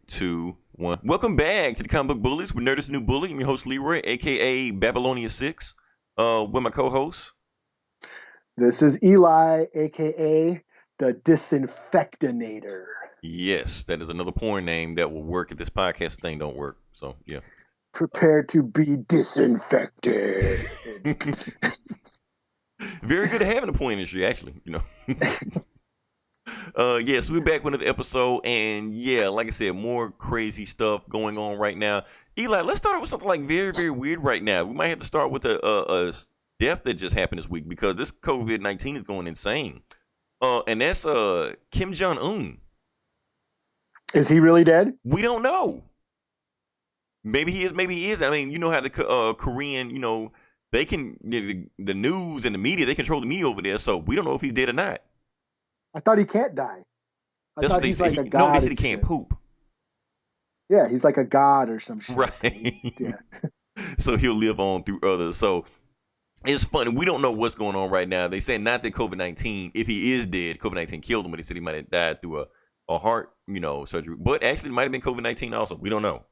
2, 1. Welcome back to the Comic Book Bullies. We're Nerdist New Bully. I'm your host Leroy, aka Babylonia 6. With my co-host. This is Eli, aka the Disinfectinator. Yes, that is another porn name that will work if this podcast thing don't work. So yeah. Prepare to be disinfected. Very good at having a porn industry, actually. So we're back with another episode, and like I said, more crazy stuff going on right now. Eli, let's start with something like very, very weird right now. We might have to start with a death that just happened this week because this COVID-19 is going insane. And that's Kim Jun Un. Is he really dead? We don't know. Maybe he is. Maybe he is. I mean, you know how the Korean, they can the news and the media. They control the media over there, so we don't know if he's dead or not. I thought he can't die. That's what they said. Like a god. No, they said he can't poop. Yeah, he's like a god or some shit. Right. Yeah. So he'll live on through others. So it's funny. We don't know what's going on right now. They say not that COVID-19, if he is dead, COVID-19 killed him, but they said he might have died through a heart, surgery. But actually, it might have been COVID-19 also. We don't know.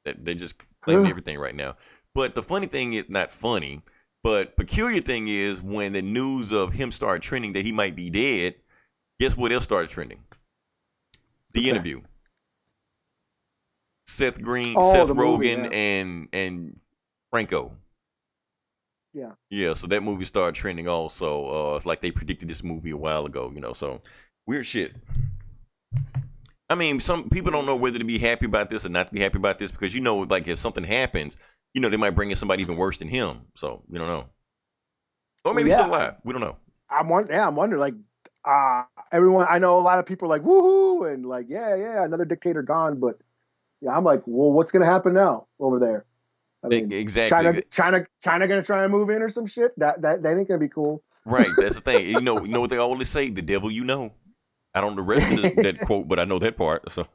They just claim everything right now. But the funny thing is, not funny, but peculiar thing is when the news of him started trending that he might be dead, guess what else started trending? The interview. Seth Rogen, movie, and Franco. Yeah. Yeah, so that movie started trending also. It's like they predicted this movie a while ago, so weird shit. I mean, some people don't know whether to be happy about this or not to be happy about this because, like if something happens, they might bring in somebody even worse than him. So, you don't know. Or maybe he's still alive. We don't know. I'm wondering, like, everyone, I know a lot of people are like, woohoo, and like, yeah, another dictator gone. But yeah, I'm like, well, what's going to happen now over there? I mean, exactly. China going to try and move in or some shit? That ain't going to be cool. Right. That's the thing. You know what they always say? The devil you know. I don't know the rest of that quote, but I know that part. So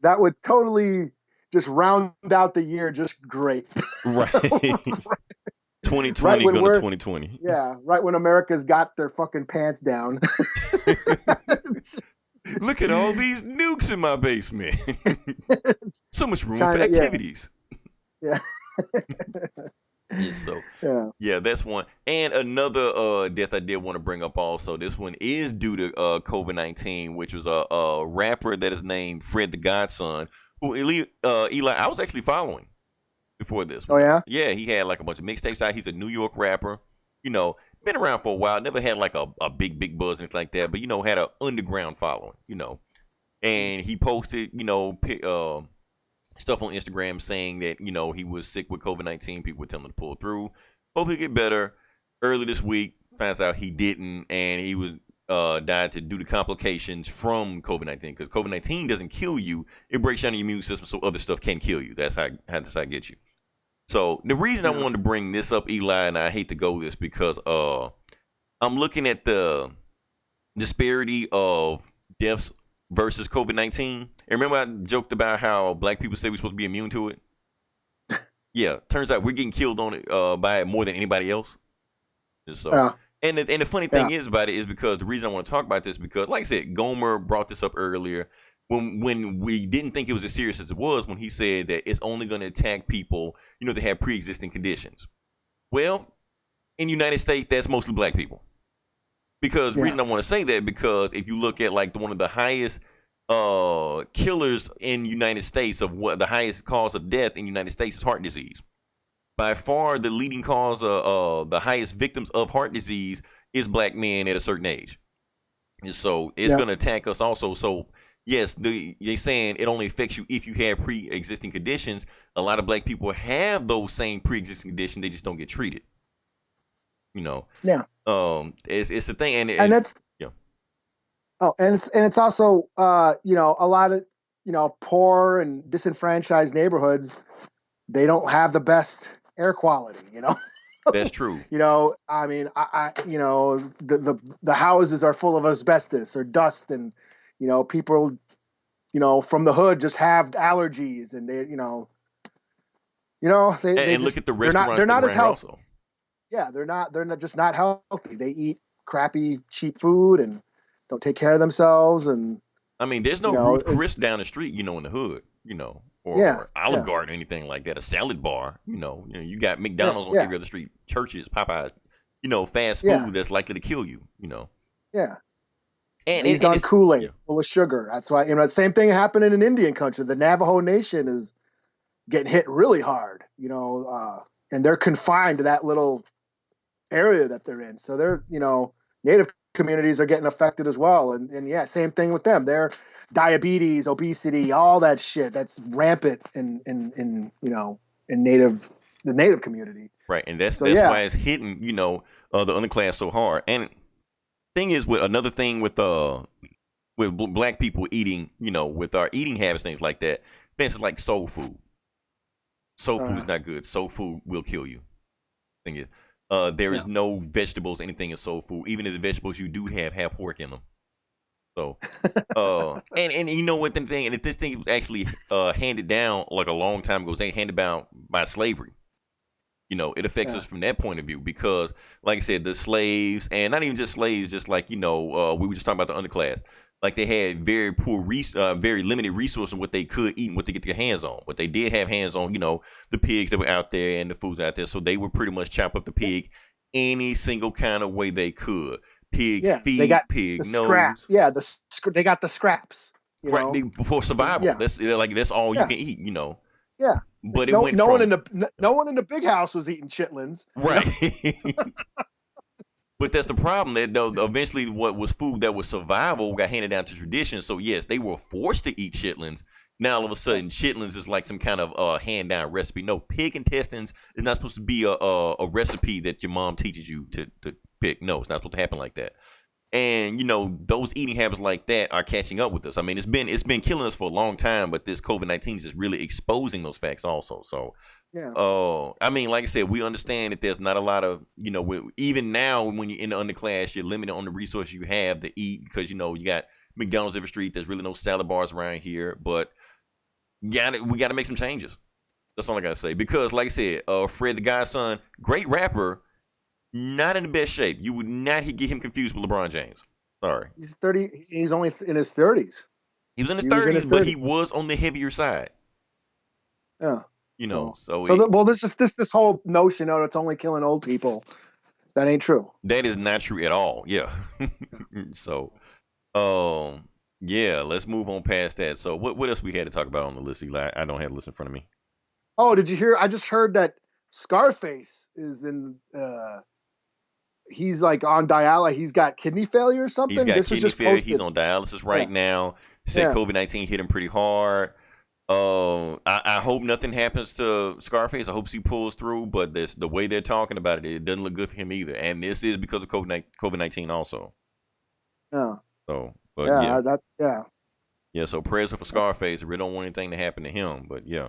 that would totally just round out the year just great. Right. 2020 going to 2020. Yeah, right when America's got their fucking pants down. Look at all these nukes in my basement. So much room for activities. Yeah. Yeah, that's one. And another death I did want to bring up also. This one is due to COVID-19, which was a rapper that is named Fred the Godson, who Eli I was actually following before this. Oh yeah? Yeah, he had like a bunch of mixtapes out. He's a New York rapper. Been around for a while. Never had like a big buzz and like that, but had an underground following. And he posted stuff on Instagram saying that, he was sick with COVID-19. People were telling him to pull through. Hope he get better. Early this week, finds out he didn't, and he was died due to complications from COVID-19. Because COVID-19 doesn't kill you. It breaks down your immune system so other stuff can kill you. That's how it gets you. So the reason I wanted to bring this up, Eli, and I hate to go this because I'm looking at the disparity of deaths versus COVID-19. And remember I joked about how black people say we're supposed to be immune to it? Yeah, turns out we're getting killed on it by it more than anybody else. So, and the funny thing is about it is because the reason I want to talk about this because, like I said, Gomer brought this up earlier when we didn't think it was as serious as it was when he said that it's only going to attack people, that have pre-existing conditions. Well, in the United States, that's mostly black people. Because the reason I want to say that because if you look at like one of the highest killers in the United States of what the highest cause of death in the United States is heart disease. By far, the leading cause of the highest victims of heart disease is black men at a certain age. And so it's going to attack us also. So yes, they're saying it only affects you if you have pre-existing conditions. A lot of black people have those same pre-existing conditions. They just don't get treated. Yeah. It's the thing, and that's and it's also a lot of poor and disenfranchised neighborhoods. They don't have the best air quality. That's true. I mean, the houses are full of asbestos or dust, and people from the hood just have allergies, and they look at the restaurants. They're not as healthy. Also. Yeah, they're not just not healthy. They eat crappy, cheap food and don't take care of themselves. And I mean, there's no You know, Ruth Chris down the street, you know, in the hood, you know, yeah, or Olive yeah, Garden or anything like that. A salad bar, you got yeah, McDonald's on yeah, every other street, churches, Popeyes, fast yeah, food that's likely to kill you, yeah. and He's and done it's Kool-Aid full of sugar. That's why, same thing happening in Indian country. The Navajo Nation is getting hit really hard, and they're confined to that little area that they're in. So they're, native communities are getting affected as well. And yeah, same thing with them. They're diabetes, obesity, all that shit that's rampant in the native community. right, and that's So that's yeah, why it's hitting, the underclass so hard. And thing is, with another thing with black people eating, with our eating habits, things like that, things like soul food. Soul food is not good. Soul food will kill you. Thing is, there yeah, is no vegetables, anything in soul food. Even if the vegetables you do have pork in them. So, and you know what the thing, and if this thing was actually handed down like a long time ago, it was handed down by slavery. It affects yeah, us from that point of view because, like I said, the slaves, and not even just slaves, just like we were just talking about the underclass. Like they had very very limited resources on what they could eat and what they get their hands on. But they did have hands on, the pigs that were out there and the foods out there. So they would pretty much chop up the pig any single kind of way they could. Pig's yeah. They got feet, pig the scrap. nose, Yeah, they got the scraps. right? For survival. Yeah, That's all you yeah, can eat. yeah. But it No, went from no one in the big house was eating chitlins. right. But that's the problem. That though, eventually, what was food that was survival got handed down to tradition. So yes, they were forced to eat chitlins. Now all of a sudden, chitlins is like some kind of hand down recipe. No, pig intestines is not supposed to be a recipe that your mom teaches you to pick. No, it's not supposed to happen like that. And those eating habits like that are catching up with us. I mean, it's been killing us for a long time, but this COVID-19 is just really exposing those facts also. So Yeah, I mean, like I said, we understand that there's not a lot of, even now when you're in the underclass, you're limited on the resources you have to eat because, you got McDonald's every street. There's really no salad bars around here, but we got to make some changes. That's all I got to say. Because, like I said, Fred the Godson, great rapper, not in the best shape. You would not get him confused with LeBron James. Sorry. he's 30. He's only in his 30s. He was in his He was in 30s, his but 30s. he was on the heavier side, Yeah. This whole notion, it's only killing old people. That ain't true. that is not true at all. Yeah. So, yeah, let's move on past that. So, what else we had to talk about on the list, Eli? I don't have the list in front of me. Oh, did you hear? I just heard that Scarface is in. He's like on dialysis. He's got kidney failure or something. He's got This was kidney just failure. posted. He's on dialysis right Yeah, now. Said yeah, COVID-19 hit him pretty hard. I hope nothing happens to Scarface. I hope he pulls through. But the way they're talking about it, it doesn't look good for him either. And this is because of COVID-19 also. yeah, So, but yeah. Yeah. yeah. So prayers for Scarface. We don't want anything to happen to him. But yeah.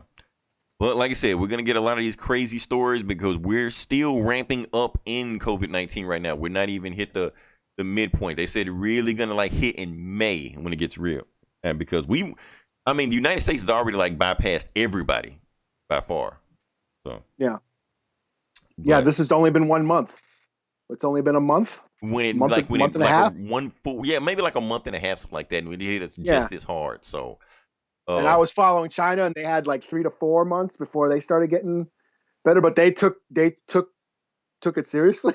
But like I said, we're gonna get a lot of these crazy stories because we're still ramping up in COVID-19 right now. We're not even hit the midpoint. They said really gonna like hit in May when it gets real, and because the United States has already like bypassed everybody by far. So Yeah. Yeah. but This has only been 1 month. It's only been a month. when it Month, like when month it and a like half. one full maybe like a month and a half something like that, and when it hit us Yeah. just this hard. So And I uh was following China, and they had like 3 to 4 months before they started getting better. But they took it seriously.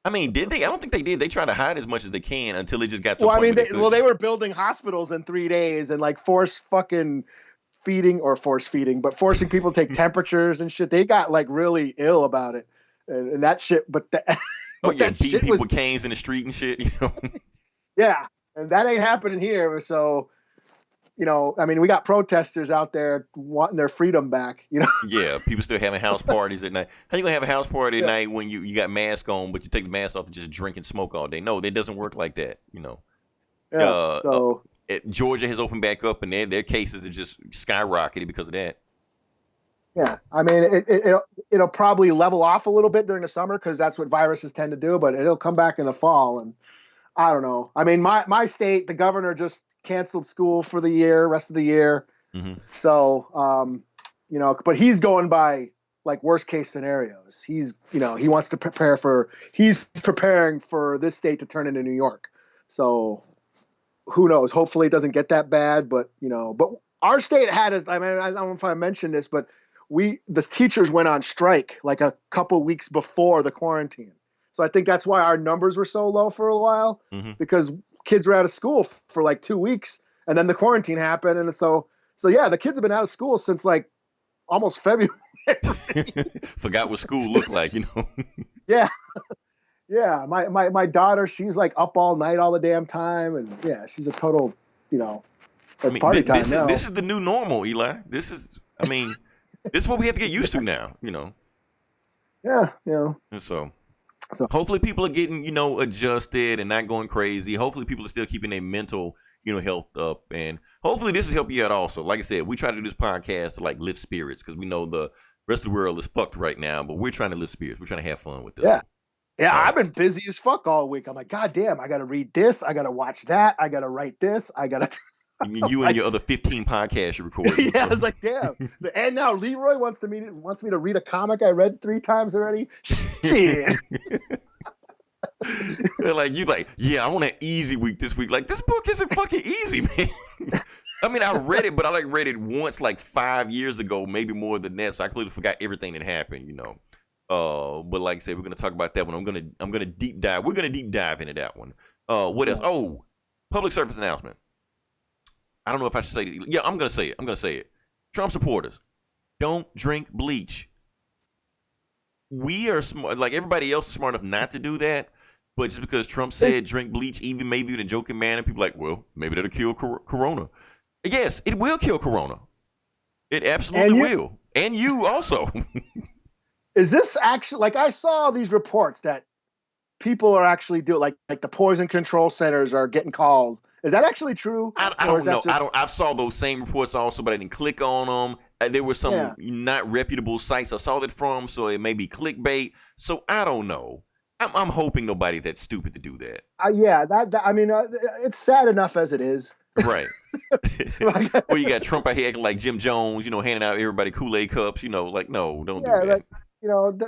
I mean, did they? I don't think they did. They tried to hide as much as they can until it just got to Well, a I point mean, where they couldn't. they were building hospitals in 3 days and like force feeding, but forcing people to take temperatures and shit. They got like really ill about it, and that shit. But Oh but yeah, that beating shit people was with canes in the street and shit. yeah, and that ain't happening here. So I mean, we got protesters out there wanting their freedom back. Yeah, people still having house parties at night. How you gonna have a house party at Yeah, night when you got mask on, but you take the mask off to just drink and smoke all day? No, that doesn't work like that. yeah. Uh, uh So Georgia has opened back up, and their cases have just skyrocketed because of that. yeah, I mean, it'll probably level off a little bit during the summer because that's what viruses tend to do. But it'll come back in the fall, and I don't know. I mean, my state, the governor just canceled school for the rest of the year. Hmm. So, but he's going by like worst case scenarios. He wants to he's preparing for this state to turn into New York. So, who knows? Hopefully it doesn't get that bad, but but our state had it. I mean, I don't know if I mentioned this, but the teachers went on strike like a couple weeks before the quarantine. So I think that's why our numbers were so low for a while, because kids were out of school for like 2 weeks, and then the quarantine happened, and so yeah, the kids have been out of school since like almost February. Forgot what school looked like, Yeah. Yeah, my daughter, she's like up all night all the damn time, and yeah, she's a total, it's party time now. This is the new normal, Eli. This is what we have to get used to now, Yeah, And so hopefully people are getting, adjusted and not going crazy. Hopefully people are still keeping their mental, health up, and hopefully this has helped you out also. Like I said, we try to do this podcast to like lift spirits, because we know the rest of the world is fucked right now, but we're trying to lift spirits. We're trying to have fun with this. Yeah. Yeah, I've been busy as fuck all week. I'm like, God damn, I got to read this. I got to watch that. I got to write this. I got to. You and your other 15 podcasts you record. Yeah, I was like, damn. And now Leroy wants me to read a comic I read 3 times already. Shit. Yeah, I want an easy week this week. Like, this book isn't fucking easy, man. I mean, I read it, but I read it once like 5 years ago, maybe more than that. So I completely forgot everything that happened, But like I said, we're gonna talk about that one. I'm gonna deep dive. We're gonna deep dive into that one. What else? Oh, public service announcement. I don't know if I should say it. Yeah, I'm gonna say it. Trump supporters, don't drink bleach. We are smart, like everybody else is smart enough not to do that. But just because Trump said drink bleach, even maybe in a joking manner, people are like, well, maybe that'll kill corona. Yes, it will kill corona. It absolutely will, and you also. Is this actually, like, I saw these reports that people are actually doing, like the poison control centers are getting calls. Is that actually true? I don't know. I saw those same reports also, but I didn't click on them. There were some not reputable sites I saw that from, so it may be clickbait. So I don't know. I'm hoping nobody that's stupid to do that. I mean, it's sad enough as it is. Right. Well, you got Trump out here acting like Jim Jones, handing out everybody Kool-Aid cups, like, no, don't do that.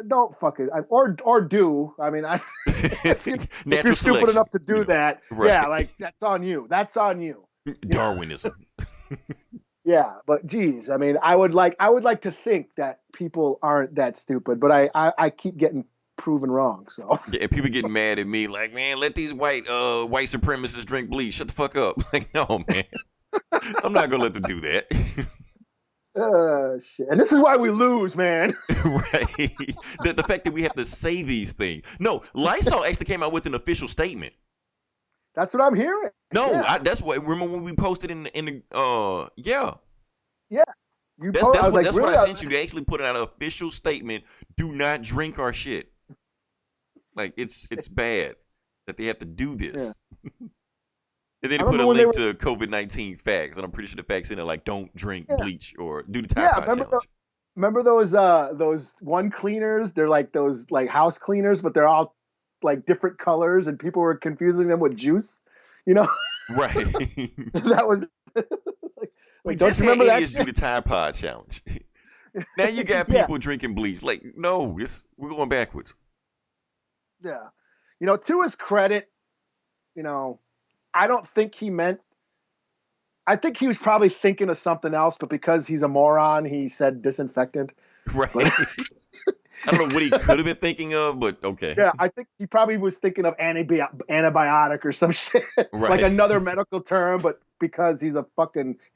Don't fucking, or do. I mean, if you're stupid enough to do that, right. Yeah, like that's on you. That's on you. Darwinism. Yeah, but geez, I mean, I would like to think that people aren't that stupid, but I keep getting proven wrong. So yeah, people getting mad at me, like, man, let these white supremacists drink bleach. Shut the fuck up. Like, no, man, I'm not gonna let them do that. Shit. And this is why we lose, man. Right. The fact that we have to say these things. No, Lysol actually came out with an official statement. That's what I'm hearing. No, yeah. That's what. Remember when we posted in the yeah. Yeah. That's what I sent you. They actually put out an official statement. Do not drink our shit. Like, it's bad that they have to do this. Yeah. And then they put a link to COVID-19 facts, and I'm pretty sure the facts in it like don't drink bleach or do the Tide Pod challenge. Remember those one cleaners? They're like those like house cleaners, but they're all like different colors, and people were confusing them with juice. Right. That was we just had idiots do the Tide Pod challenge. Now you got people drinking bleach. Like, no, we're going backwards. Yeah. To his credit, I don't think he meant. I think he was probably thinking of something else, but because he's a moron, he said disinfectant. Right. I don't know what he could have been thinking of, but okay. Yeah, I think he probably was thinking of antibiotic or some shit, right. Like another medical term, but because he's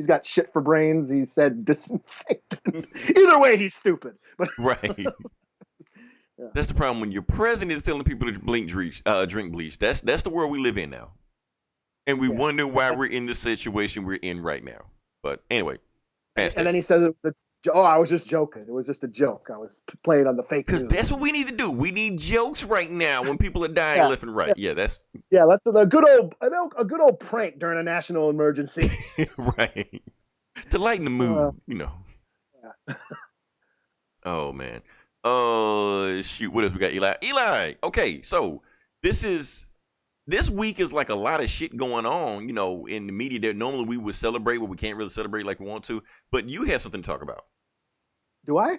got shit for brains, he said disinfectant. Either way, he's stupid. But right. Yeah. That's the problem when your president is telling people to drink bleach. That's the world we live in now. And we wonder why we're in the situation we're in right now. But anyway. And then he said, I was just joking. It was just a joke. I was playing on the fake news. Because that's what we need to do. We need jokes right now when people are dying left and right. Yeah, that's a good old prank during a national emergency. Right. To lighten the mood, Yeah. Oh, man. Shoot. What else we got, Eli? Eli. Okay, so this week is like a lot of shit going on, in the media that normally we would celebrate, but we can't really celebrate like we want to. But you have something to talk about. Do I?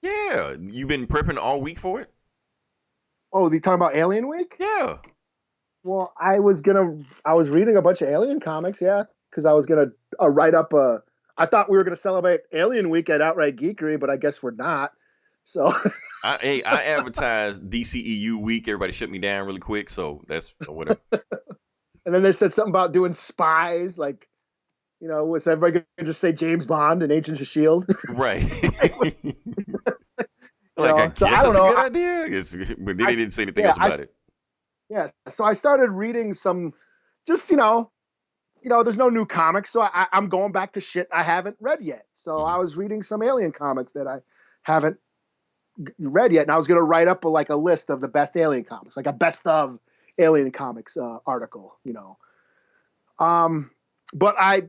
Yeah. You've been prepping all week for it? Oh, you talking about Alien Week? Yeah. Well, I was reading a bunch of Alien comics, yeah, because I was gonna write up a. I thought we were gonna celebrate Alien Week at Outright Geekery, but I guess we're not. So, I advertised DCEU week. Everybody shut me down really quick, so that's whatever. and then they said something about doing spies, like was everybody gonna just say James Bond and Agents of Shield? Right. You Like I know, so guess I don't that's a know. good idea. But they didn't say anything Yeah, else about it. yeah. So I started reading some, just there's no new comics, so I'm going back to shit I haven't read yet. So Mhm. I was reading some Alien comics that I haven't read yet, and I was gonna write up a list of the best Alien comics, like a best of Alien comics article. But I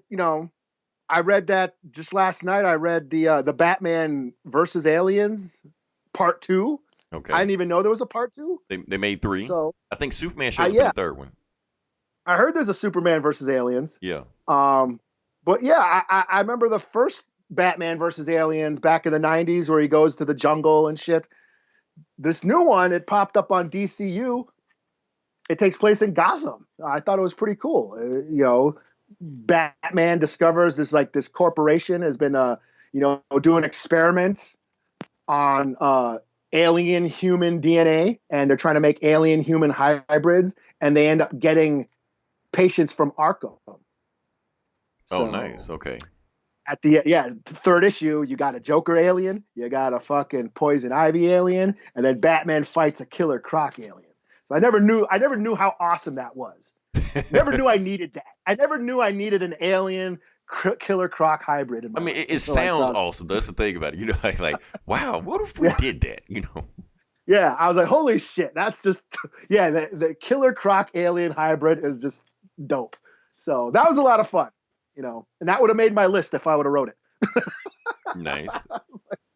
read that just last night. I read the Batman versus Aliens part 2. I Okay. didn't even know there was a part 2. They made 3. So I think Superman shows up in yeah, the third one. I heard there's a Superman versus Aliens. Yeah. But yeah, I remember the first Batman versus Aliens back in the '90s where he goes to the jungle and shit. This new one, it popped up on DCU. It takes place in Gotham. I thought it was pretty cool. Batman discovers this corporation has been doing experiments on alien human DNA, and they're trying to make alien human hybrids, and they end up getting patients from Arkham. Oh, nice. So Okay. at the third issue, you got a Joker alien, you got a fucking Poison Ivy alien, and then Batman fights a Killer Croc alien. So I never knew how awesome that was. Never knew I needed that. I never knew I needed an alien Killer Croc hybrid in my I mean, life it until I sounds saw awesome. That's the thing about it. Like, wow, what if we Yeah, did that? yeah. I was like, holy shit, that's just yeah. The Killer Croc alien hybrid is just dope. So that was a lot of fun, and that would have made my list if I would have wrote it. Nice.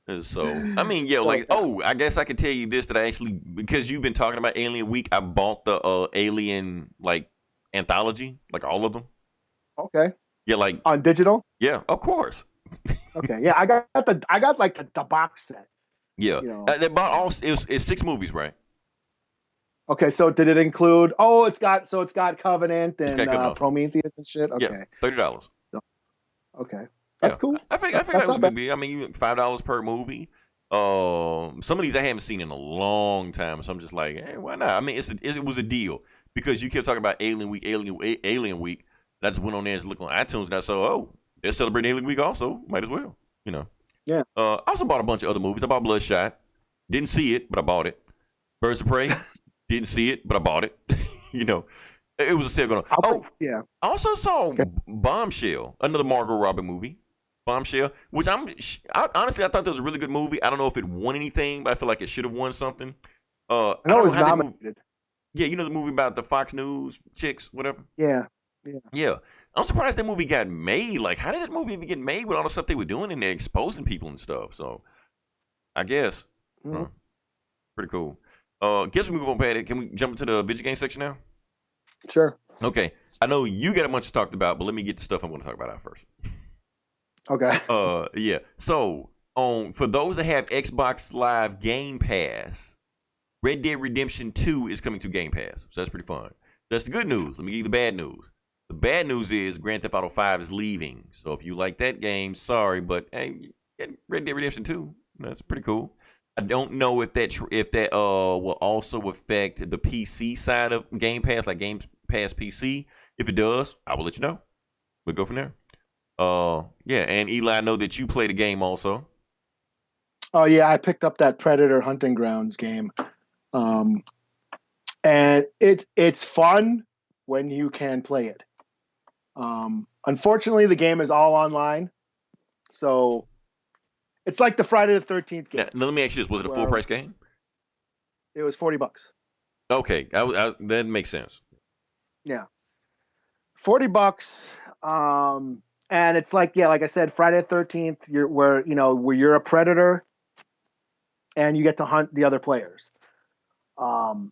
And so, I mean, yeah, So like, oh, I guess I could tell you this that I actually, because you've been talking about Alien Week, I bought the Alien, like, anthology, like all of them. okay, Yeah, like, on digital. yeah, of course. Okay, yeah, I got like the box set. Yeah. They bought it's 6 movies, right? Okay, so did it include? Oh, it's got Covenant It's and got Covenant. Prometheus and shit. Yeah, Okay, $30. okay, Yeah, that's cool. I think that That's was a not good bad. deal. I mean, $5 per movie. Some of these I haven't seen in a long time, so I'm just like, hey, why not? I mean, it was a deal because you kept talking about Alien Week, Alien Week. And I just went on there and looked on iTunes, and I saw, oh, they're celebrating Alien Week also. Might as well, you know. Yeah. I also bought a bunch of other movies. I bought Bloodshot. Didn't see it, but I bought it. Birds of Prey. Didn't see it, but I bought it. you know, it was a sale going on. Oh, Yeah. I also saw Okay. Bombshell, another Margot Robbie movie. Bombshell, which honestly I thought that was a really good movie. I don't know if it won anything, but I feel like it should have won something. I I know don't it know was how that movie. nominated. Yeah, the movie about the Fox News chicks, whatever. Yeah. Yeah. Yeah, I'm surprised that movie got made. Like, how did that movie even get made with all the stuff they were doing and they're exposing people and stuff? So, I guess Mhm. pretty cool. Guess we move on, Patty. Can we jump into the video game section now? Sure. Okay. I know you got a bunch to talk about, but let me get the stuff I'm going to talk about out first. Okay. Yeah. So, for those that have Xbox Live Game Pass, Red Dead Redemption 2 is coming to Game Pass. So that's pretty fun. That's the good news. Let me give you the bad news. The bad news is Grand Theft Auto 5 is leaving. So if you like that game, sorry, but hey, get Red Dead Redemption 2. That's pretty cool. I don't know if that will also affect the PC side of Game Pass, like Game Pass PC. If it does, I will let you know. We'll go from there. Yeah, and Eli, I know that you play the game also. Oh yeah, I picked up that Predator Hunting Grounds game, and it's fun when you can play it. Unfortunately, the game is all online, so it's like the Friday the 13th game. Now, let me ask you this: was it a full price game? It was $40. Okay, that makes sense. Yeah, $40. And it's like I said, Friday the 13th. Where you're a predator, and you get to hunt the other players. I've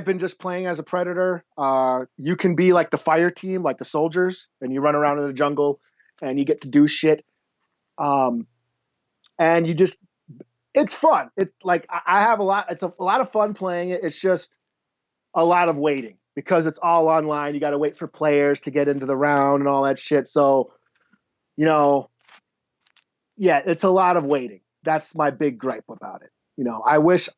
been just playing as a predator. You can be like the fire team, like the soldiers, and you run around in the jungle, and you get to do shit. And you just It's fun. It's like I have a lot. It's a lot of fun playing it. It's just a lot of waiting because it's all online. You got to wait for players to get into the round and all that shit. So, you know, yeah, it's a lot of waiting. That's my big gripe about it. You know, I wish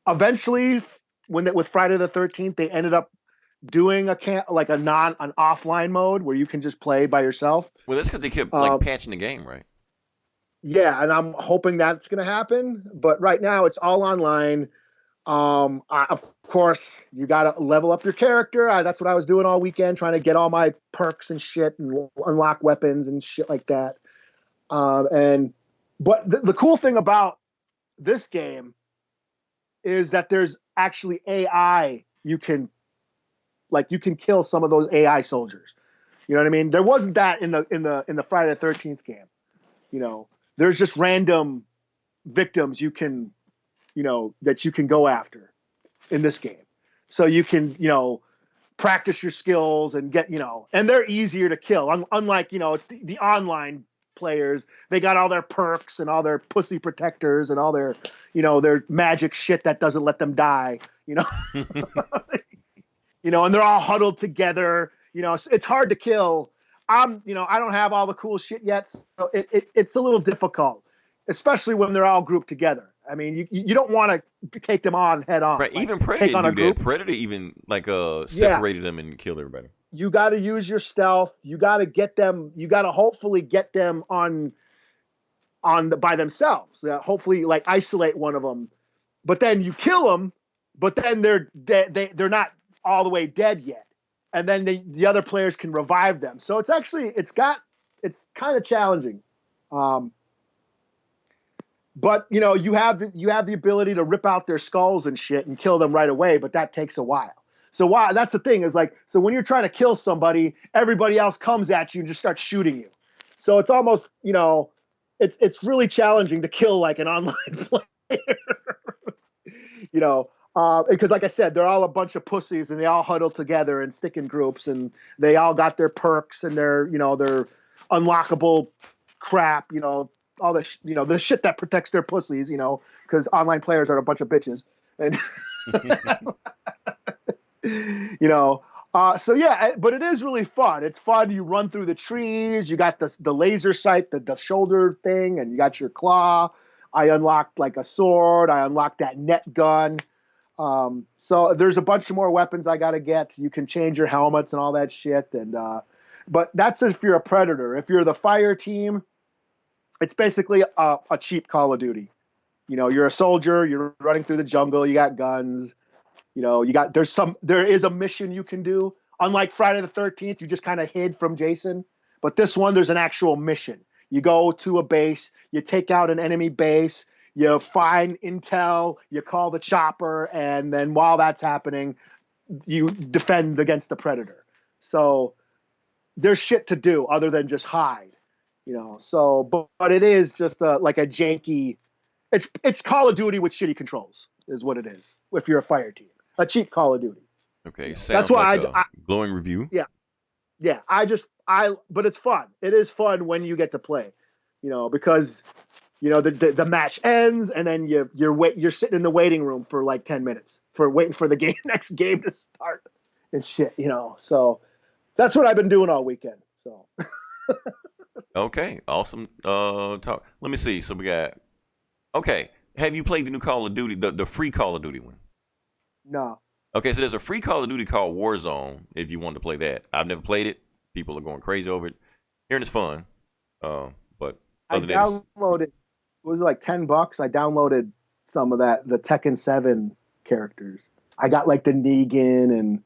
eventually with Friday the 13th, they ended up doing an offline mode where you can just play by yourself. Well, that's because they kept like patching the game, right? Yeah, and I'm hoping that's going to happen. But right now, it's all online. Of course, you got to level up your character. That's what I was doing all weekend, trying to get all my perks and shit and unlock weapons and shit like that. But the cool thing about this game is that there's actually AI. You can kill some of those AI soldiers. You know what I mean? There wasn't that in the Friday the 13th game. You know, there's just random victims that you can go after in this game. So you can, practice your skills and get, and they're easier to kill. Unlike, the online players, they got all their perks and all their pussy protectors and all their, their magic shit that doesn't let them die, and they're all huddled together. It's hard to kill. I don't have all the cool shit yet, so it's a little difficult, especially when they're all grouped together. I mean, you don't want to take them on head on. Right. Even Predator didn't do that. Predator even separated them and killed everybody. You got to use your stealth. You got to get them. You got to hopefully get them by themselves. Hopefully, like isolate one of them, but then you kill them. But then they're they're not all the way dead yet, and then the other players can revive them. So it's kind of challenging. But you have the ability to rip out their skulls and shit and kill them right away, but that takes a while. So that's the thing is so when you're trying to kill somebody, everybody else comes at you and just starts shooting you. So it's almost it's really challenging to kill like an online player. Because like I said, they're all a bunch of pussies and they all huddle together and stick in groups and they all got their perks and their their unlockable crap. All the shit that protects their pussies, because online players are a bunch of bitches. And, so yeah, but it is really fun. It's fun. You run through the trees. You got the laser sight, the shoulder thing, and you got your claw. I unlocked like a sword. I unlocked that net gun. So there's a bunch of more weapons I got to get. You can change your helmets and all that shit. And, but that's if you're a Predator. If you're the fire team, it's basically a cheap Call of Duty. You're a soldier. You're running through the jungle. You got guns. There is a mission you can do. Unlike Friday the 13th, you just kind of hid from Jason. But this one, there's an actual mission. You go to a base. You take out an enemy base. You find intel. You call the chopper, and then while that's happening, you defend against the Predator. So there's shit to do other than just hide. But it is just like a janky. It's Call of Duty with shitty controls, is what it is. If you're a fire team, a cheap Call of Duty. Okay, sounds that's why like a glowing review. Yeah. But it's fun. It is fun when you get to play, because the match ends and then you're sitting in the waiting room for like 10 minutes for waiting for the next game to start and shit. So that's what I've been doing all weekend. So. Okay, awesome. Talk. Let me see. So we got. Okay, have you played the new Call of Duty, the free Call of Duty one? No. Okay, so there's a free Call of Duty called Warzone. If you want to play that, I've never played it. People are going crazy over it. Hearing it's fun. But I downloaded. It was like $10. I downloaded some of the Tekken 7 characters. I got like the Negan and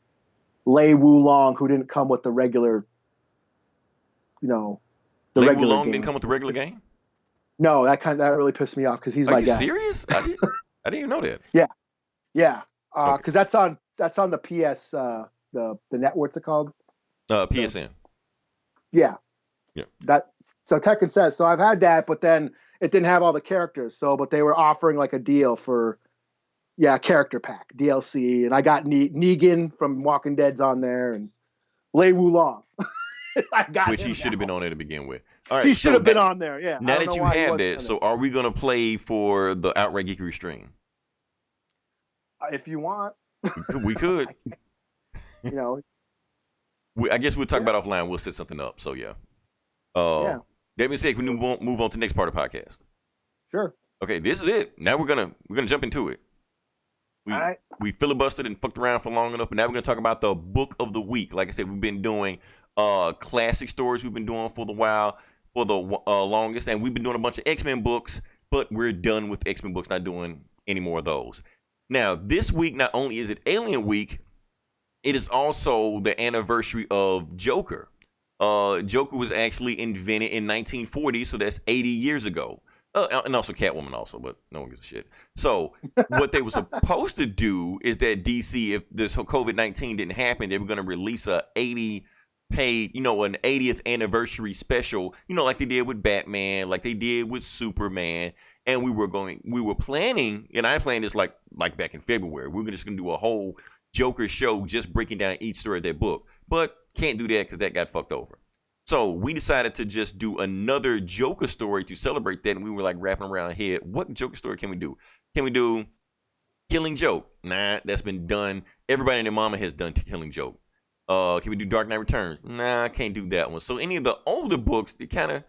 Lei Wulong, who didn't come with the regular. The Lei regular Wulong game. didn't come with the regular game? No, that really pissed me off because he's my guy. Are you serious? I didn't even know that. Yeah. Because that's on the PS the network's it called? PSN. Yeah. So Tekken says so. I've had that, but then it didn't have all the characters. But they were offering like a deal for character pack DLC, and I got Negan from Walking Dead's on there, and Lei Wulong. I got which him he should have now. been on there to begin with. All right, He should so have been on there. Yeah. now I don't that know you why he have wasn't that, on so are we gonna play for the Outright Geekery stream? there. If you want, We could. you know, I guess we'll talk Yeah. about it offline. We'll set something up. So yeah. Yeah. That being said, we move on to the next part of the podcast. sure. Okay, this is it. Now we're gonna jump into it. All right. We filibustered and fucked around for long enough, and now we're gonna talk about the book of the week. Like I said, we've been doing classic stories. We've been doing for the longest, and we've been doing a bunch of X-Men books, but we're done with X-Men books. Not doing any more of those. Now this week, not only is it Alien Week, it is also the anniversary of Joker. Joker was actually invented in 1940, so that's 80 years ago. And also Catwoman also, but no one gives a shit. So what they were supposed to do is that DC, if this whole COVID-19 didn't happen, they were going to release an 80th anniversary special, like they did with Batman, like they did with Superman. And we were planning, and I planned this like back in February. We were just going to do a whole Joker show just breaking down each story of that book. But can't do that because that got fucked over. So we decided to just do another Joker story to celebrate that, and we were like wrapping around our head. What Joker story can we do? Can we do Killing Joke? Nah, that's been done. Everybody and their mama has done Killing Joke. Can we do Dark Knight Returns? Nah, I can't do that one. So any of the older books, they kind of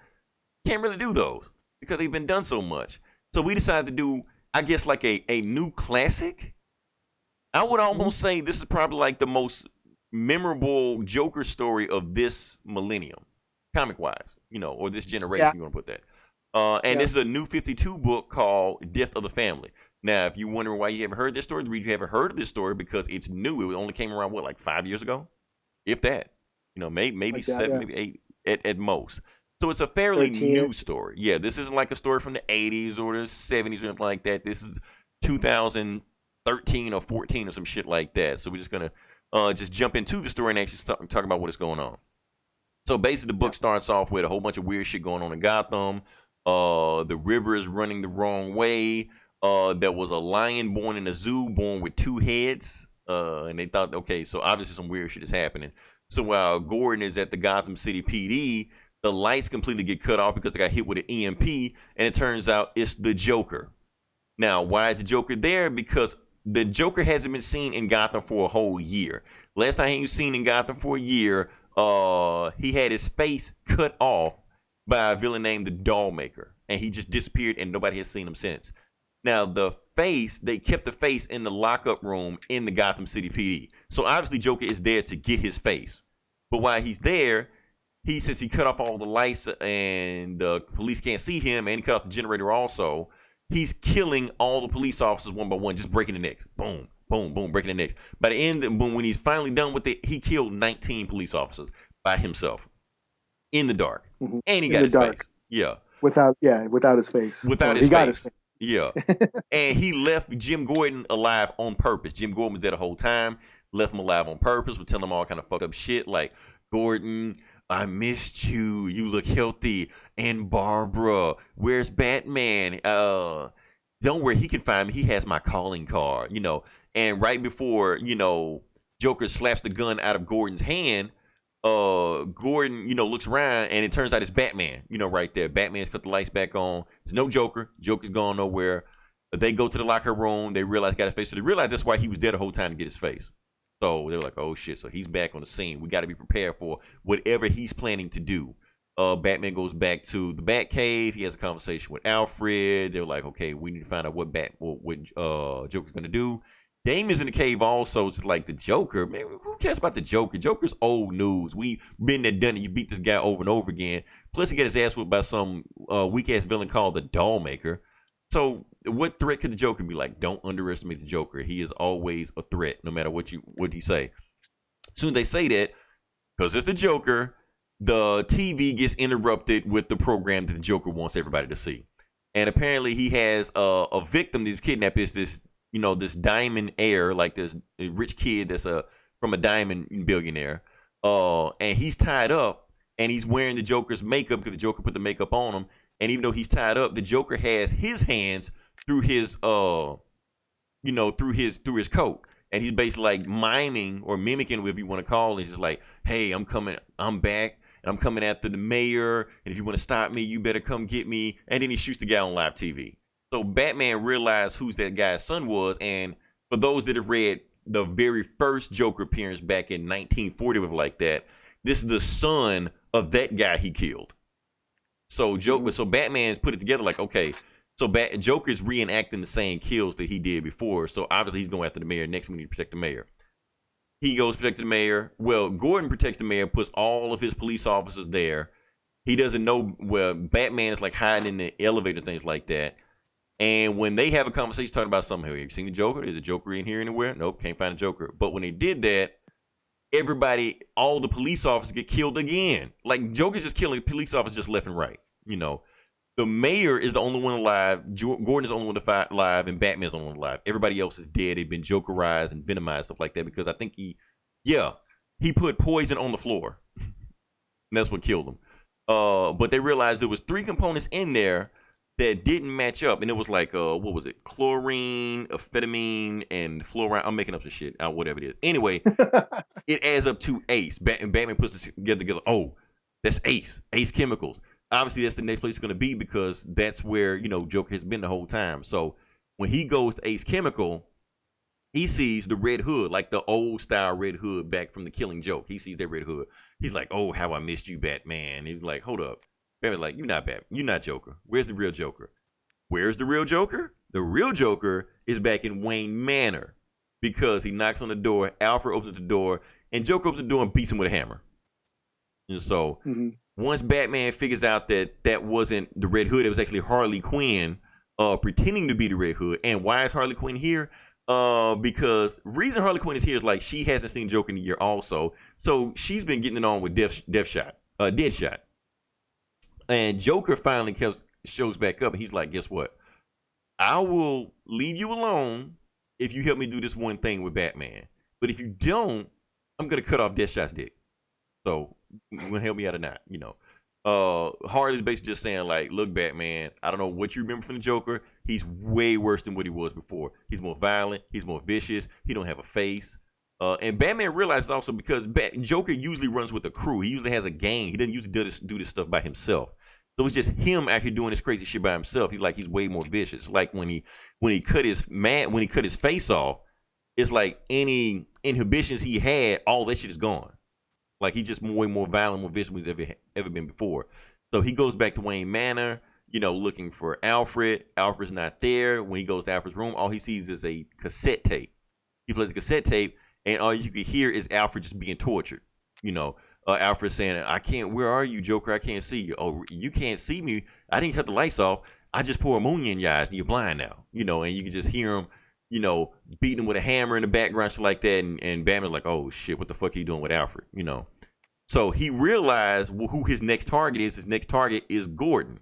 can't really do those because they've been done so much. So we decided to do, I guess, like a new classic. I would almost say this is probably like the most memorable Joker story of this millennium, comic wise, or this generation. You want to put that. And this is a new 52 book called Death of the Family. Now, if you're wondering why you haven't heard this story, the reason you haven't heard of this story because it's new. It only came around like 5 years ago, if that. Maybe like 7, maybe 8 at most. So it's a fairly 13. new story. Yeah, this isn't like a story from the 80s or the 70s or anything like that. This is 2013 or 14 or some shit like that. So we're just gonna just jump into the story and actually talk about what is going on. So basically, the book starts off with a whole bunch of weird shit going on in Gotham. The river is running the wrong way. There was a lion born in a zoo, born with 2 heads. And they thought, okay, so obviously some weird shit is happening. So while Gordon is at the Gotham City PD, the lights completely get cut off because they got hit with an EMP, and it turns out it's the Joker. Now, why is the Joker there? Because the Joker hasn't been seen in Gotham for a whole year. Last time he was seen in Gotham for a year, he had his face cut off by a villain named the Dollmaker, and he just disappeared, and nobody has seen him since. Now, they kept the face in the lockup room in the Gotham City PD. So obviously, Joker is there to get his face. But while he's there, since he cut off all the lights and the police can't see him, and he cut off the generator also, he's killing all the police officers one by one, just breaking the necks. Boom, boom, boom, breaking the necks. By the end, when he's finally done with it, he killed 19 police officers by himself in the dark. Mm-hmm. And he got his face. Yeah. Without his face. He got his face. Yeah. And he left Jim Gordon alive on purpose. Jim Gordon was there the whole time, left him alive on purpose, would tell him all kind of fucked up shit like, Gordon, I missed you. You look healthy. And Barbara, where's Batman? Don't worry, he can find me. He has my calling card, And right before, Joker slaps the gun out of Gordon's hand, Gordon, looks around and it turns out it's Batman, right there. Batman's cut the lights back on. There's no Joker. Joker's gone nowhere. They go to the locker room. They realize he got his face. So they realize that's why he was there the whole time to get his face. So they're like, oh shit, so he's back on the scene. We got to be prepared for whatever he's planning to do. Batman goes back to the Batcave. He has a conversation with Alfred. They're like, okay, we need to find out what Joker's going to do. Dame is in the cave also. It's like the Joker. Man, who cares about the Joker? Joker's old news. We've been there, done it. You beat this guy over and over again. Plus, he got his ass whipped by some weak-ass villain called the Dollmaker. So what threat could the Joker be? Like, don't underestimate the Joker. He is always a threat, no matter what he say. As soon as they say that, because it's the Joker, the TV gets interrupted with the program that the Joker wants everybody to see. And apparently he has a victim that's kidnapped. Is this, this diamond heir, like this rich kid that's from a diamond billionaire. And he's tied up and he's wearing the Joker's makeup because the Joker put the makeup on him. And even though he's tied up, the Joker has his hands through his through his coat. And he's basically like miming or mimicking, whatever you want to call it. He's just like, hey, I'm coming, I'm back. and I'm coming after the mayor, and if you want to stop me, you better come get me. And then he shoots the guy on live TV. So Batman realized who's that guy's son was, and for those that have read the very first Joker appearance back in 1940 or like that, this is the son of that guy he killed. So Batman's put it together like, okay, so Joker's reenacting the same kills that he did before. So obviously he's going after the mayor. Next, we need to protect the mayor. He goes to protect the mayor. Well, Gordon protects the mayor, puts all of his police officers there. He doesn't know, well, Batman is like hiding in the elevator, things like that. And when they have a conversation talking about something, have you seen the Joker? Is the Joker in here anywhere? Nope, can't find the Joker. But when they did that, everybody, all the police officers get killed again. Like, Joker's just killing police officers just left and right. You know, the mayor is the only one alive. Gordon is the only one alive, and Batman's the only one alive. Everybody else is dead. They've been Jokerized and venomized, stuff like that, because I think he put poison on the floor. And that's what killed him. But they realized there was 3 components in there that didn't match up, and it was like, what was it? Chlorine, amphetamine, and fluoride. I'm making up some shit, whatever it is. Anyway, it adds up to ACE. Batman puts this together. Oh, that's ACE. ACE chemicals. Obviously, that's the next place it's going to be, because that's where, you know, Joker has been the whole time. So when he goes to Ace Chemical, he sees the Red Hood, like the old style Red Hood back from the Killing Joke. He sees that Red Hood. He's like, oh, how I missed you, Batman. He's like, hold up. Batman's like, you're not Batman. You're not Joker. Where's the real Joker? Where's the real Joker? The real Joker is back in Wayne Manor, because he knocks on the door. Alfred opens the door, and Joker opens the door and beats him with a hammer. And so once Batman figures out that that wasn't the Red Hood, it was actually Harley Quinn pretending to be the Red Hood. And why is Harley Quinn here? Because reason Harley Quinn is here is like she hasn't seen Joker in a year also. So she's been getting it on with Deadshot. And Joker finally shows back up, and he's like, guess what? I will leave you alone if you help me do this one thing with Batman. But if you don't, I'm going to cut off Deadshot's dick. So you want to help me out or not, you know? Harley's basically just saying, like, look, Batman, I don't know what you remember from the Joker. He's way worse than what he was before. He's more violent. He's more vicious. He don't have a face. And Batman realizes also, because Joker usually runs with a crew. He usually has a gang. He doesn't usually do this stuff by himself. So it's just him actually doing this crazy shit by himself. He's way more vicious. Like when he cut his face off, it's like any inhibitions he had, all that shit is gone. Like he's just way more violent, more vicious than he's ever been before. So he goes back to Wayne Manor, you know, looking for Alfred. Alfred's not there. When he goes to Alfred's room, all he sees is a cassette tape. He plays the cassette tape, and all you can hear is Alfred just being tortured. You know, Alfred saying, I can't, where are you, Joker? I can't see you. Oh, you can't see me. I didn't cut the lights off. I just pour ammonia in your eyes, and you're blind now. You know, and you can just hear him, you know, beating him with a hammer in the background, shit like that. And Batman's like, oh, shit, what the fuck are you doing with Alfred? You know. So he realized who his next target is. His next target is Gordon.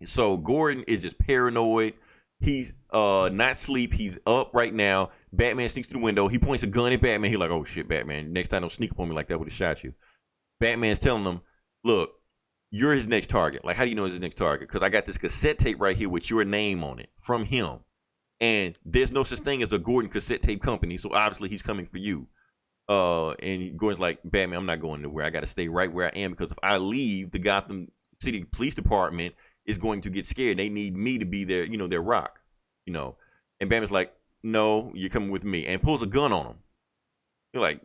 So Gordon is just paranoid. He's not asleep. He's up right now. Batman sneaks through the window. He points a gun at Batman. He's like, oh, shit, Batman. Next time, don't sneak up on me like that. I would have shot you. Batman's telling him, look, you're his next target. Like, how do you know he's his next target? Because I got this cassette tape right here with your name on it from him. And there's no such thing as a Gordon cassette tape company. So obviously he's coming for you. And Gordon's like, Batman, I'm not going nowhere. I got to stay right where I am, because if I leave, the Gotham City Police Department is going to get scared. They need me to be their, you know, their rock, you know. And Batman's like, no, you're coming with me, and pulls a gun on him. You're like,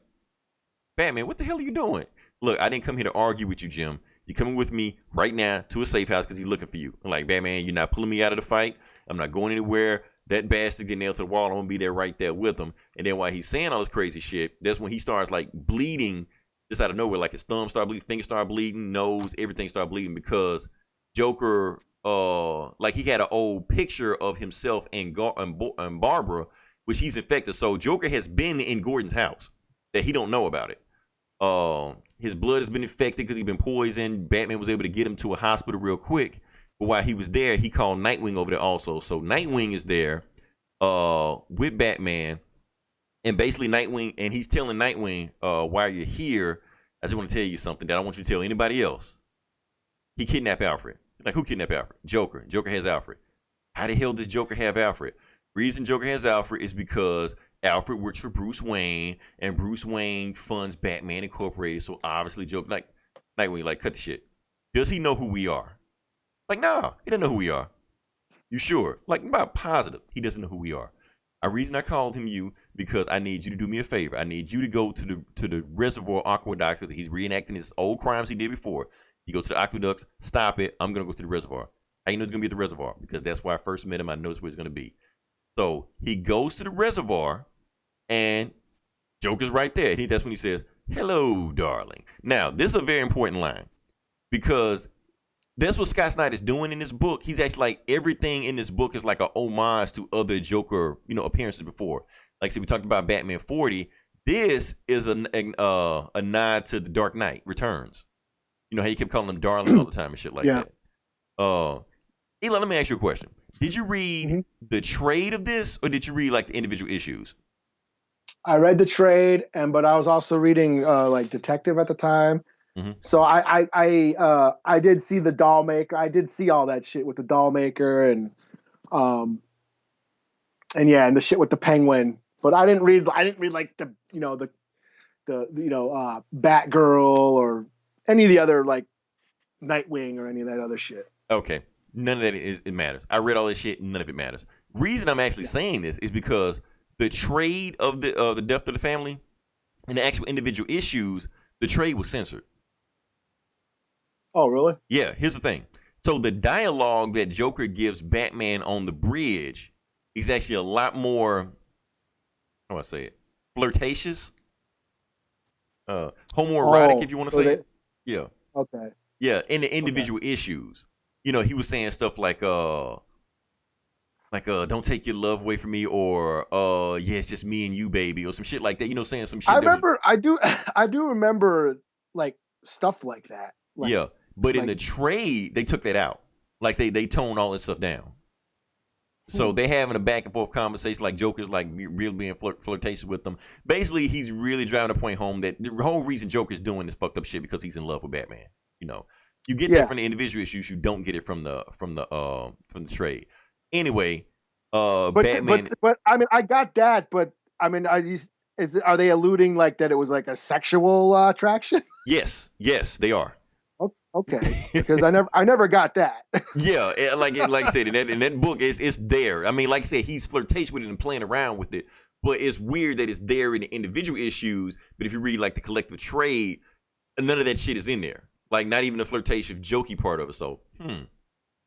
Batman, what the hell are you doing? Look, I didn't come here to argue with you, Jim. You're coming with me right now to a safe house because he's looking for you. I'm like, Batman, you're not pulling me out of the fight. I'm not going anywhere. That bastard get nailed to the wall. I'm going to be there right there with him. And then while he's saying all this crazy shit, that's when he starts like bleeding just out of nowhere. Like his thumb start bleeding, fingers start bleeding, nose, everything start bleeding, because Joker, like he had an old picture of himself and Barbara, which he's infected. So Joker has been in Gordon's house that he don't know about it. His blood has been infected because he's been poisoned. Batman was able to get him to a hospital real quick. But while he was there, he called Nightwing over there also. So Nightwing is there with Batman. And basically Nightwing, and he's telling Nightwing, while you're here, I just want to tell you something that I want you to tell anybody else. He kidnapped Alfred. Like, who kidnapped Alfred? Joker. Joker has Alfred. How the hell does Joker have Alfred? Reason Joker has Alfred is because Alfred works for Bruce Wayne, and Bruce Wayne funds Batman Incorporated. So obviously Joker, like, Nightwing, like, cut the shit. Does he know who we are? Like, no, he doesn't know who we are. You sure? Like, I'm about positive he doesn't know who we are. The reason I called him you because I need you to do me a favor. I need you to go to the reservoir aqueduct because he's reenacting his old crimes he did before. You go to the aqueducts, stop it. I'm gonna go to the reservoir. How you know it's gonna be at the reservoir? Because that's where I first met him. I noticed where he's gonna be. So he goes to the reservoir, and Joker's right there. That's when he says, "Hello, darling." Now, this is a very important line because that's what Scott Snyder's doing in this book. He's actually like everything in this book is like a homage to other Joker, appearances before. Like I said, we talked about Batman 40. This is a nod to the Dark Knight Returns. You know how he kept calling him darling all the time and shit like that. Eli, let me ask you a question. Did you read the trade of this, or did you read like the individual issues? I read the trade, but I was also reading like Detective at the time. So I did see the doll maker. I did see all that shit with the doll maker and the shit with the Penguin. But I didn't read like the Batgirl or any of the other like Nightwing or any of that other shit. Okay, none of that it matters. I read all this shit. None of it matters. Reason I'm actually saying this is because the trade of the Death of the Family and the actual individual issues, the trade was censored. Oh, really? Yeah, here's the thing. So the dialogue that Joker gives Batman on the bridge is actually a lot more, how do I say it, flirtatious, homoerotic, if you want to say it. Yeah. Okay. Yeah, in the individual issues. He was saying stuff like don't take your love away from me, or yeah, it's just me and you, baby, or some shit like that. Saying some shit. I do remember like stuff like that. Like, yeah. But in the trade, they took that out. Like they toned all this stuff down. So they having a back and forth conversation, like Joker's like really being flirtatious with them. Basically, he's really driving the point home that the whole reason Joker's doing this fucked up shit because he's in love with Batman. You get that from the individual issues, you don't get it from the trade. Anyway, Batman. But I mean, I got that. But I mean, are they alluding like that it was like a sexual attraction? Yes, they are. Okay, because I never got that. Yeah, like I said, in that book, it's there. I mean, like I said, he's flirtatious with it and playing around with it, but it's weird that it's there in the individual issues. But if you read like the collective trade, none of that shit is in there. Like not even the flirtatious, jokey part of it. So,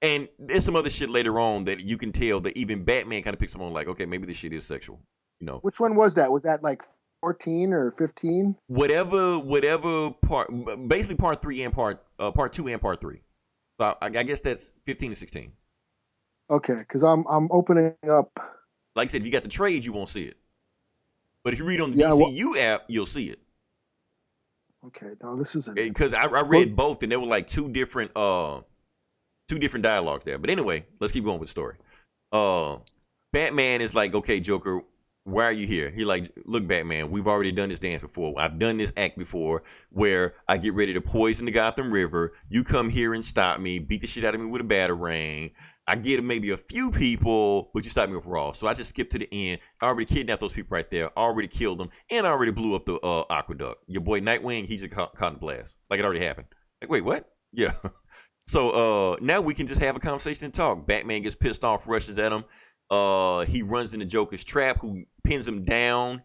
and there's some other shit later on that you can tell that even Batman kind of picks up on. Like, okay, maybe this shit is sexual. Which one was that? Was that like 14 or 15? Whatever part, basically part 3 and part 2 and part 3. So I guess that's 15 to 16. Okay, because I'm opening up. Like I said, if you got the trade, you won't see it. But if you read on the DCU app, you'll see it. Okay, no, this isn't. Because I read both, and there were like two different dialogues there. But anyway, let's keep going with the story. Batman is like, okay, Joker, why are you here? He like, look, Batman, we've already done this dance before. I've done this act before where I get ready to poison the Gotham River. You come here and stop me, beat the shit out of me with a batarang. I get maybe a few people, but you stop me overall. So I just skipped to the end. I already kidnapped those people right there. I already killed them. And I already blew up the aqueduct. Your boy Nightwing, he's just caught in blast. Like it already happened. Like, wait, what? Yeah. So now we can just have a conversation and talk. Batman gets pissed off, rushes at him. He runs into Joker's trap, who pins him down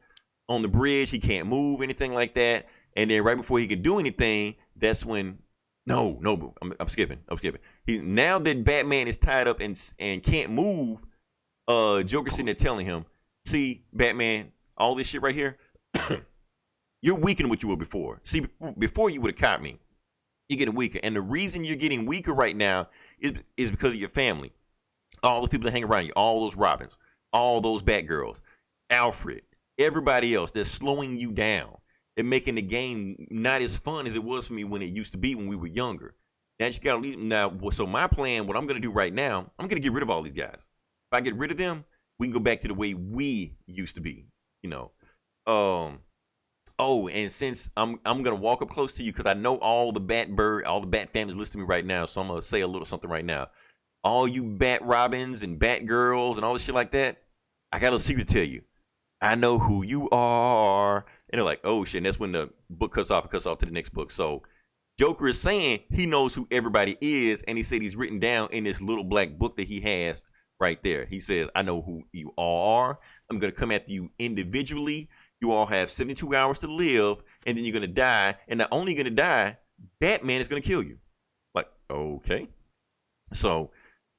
on the bridge. He can't move, anything like that. And then right before he can do anything, that's when I'm skipping. Now that Batman is tied up and can't move, Joker's sitting there telling him, see, Batman, all this shit right here, you're weaker than what you were before. See, before you would have caught me. You're getting weaker. And the reason you're getting weaker right now is because of your family. All the people that hang around you, all those Robins, all those Batgirls, Alfred, everybody else that's slowing you down and making the game not as fun as it was for me when it used to be when we were younger. Now you gotta leave now. So my plan, what I'm gonna do right now, I'm gonna get rid of all these guys. If I get rid of them, we can go back to the way we used to be. Oh, and since I'm gonna walk up close to you because I know all the Bat families listening to me right now, so I'm gonna say a little something right now. All you Bat Robins and Bat Girls and all this shit like that, I got a secret to tell you. I know who you are. And they're like, oh shit. And that's when the book cuts off to the next book. So Joker is saying he knows who everybody is, and he said he's written down in this little black book that he has right there. He says, I know who you all are. I'm going to come after you individually. You all have 72 hours to live, and then you're going to die. And not only going to die, Batman is going to kill you. Like, okay. So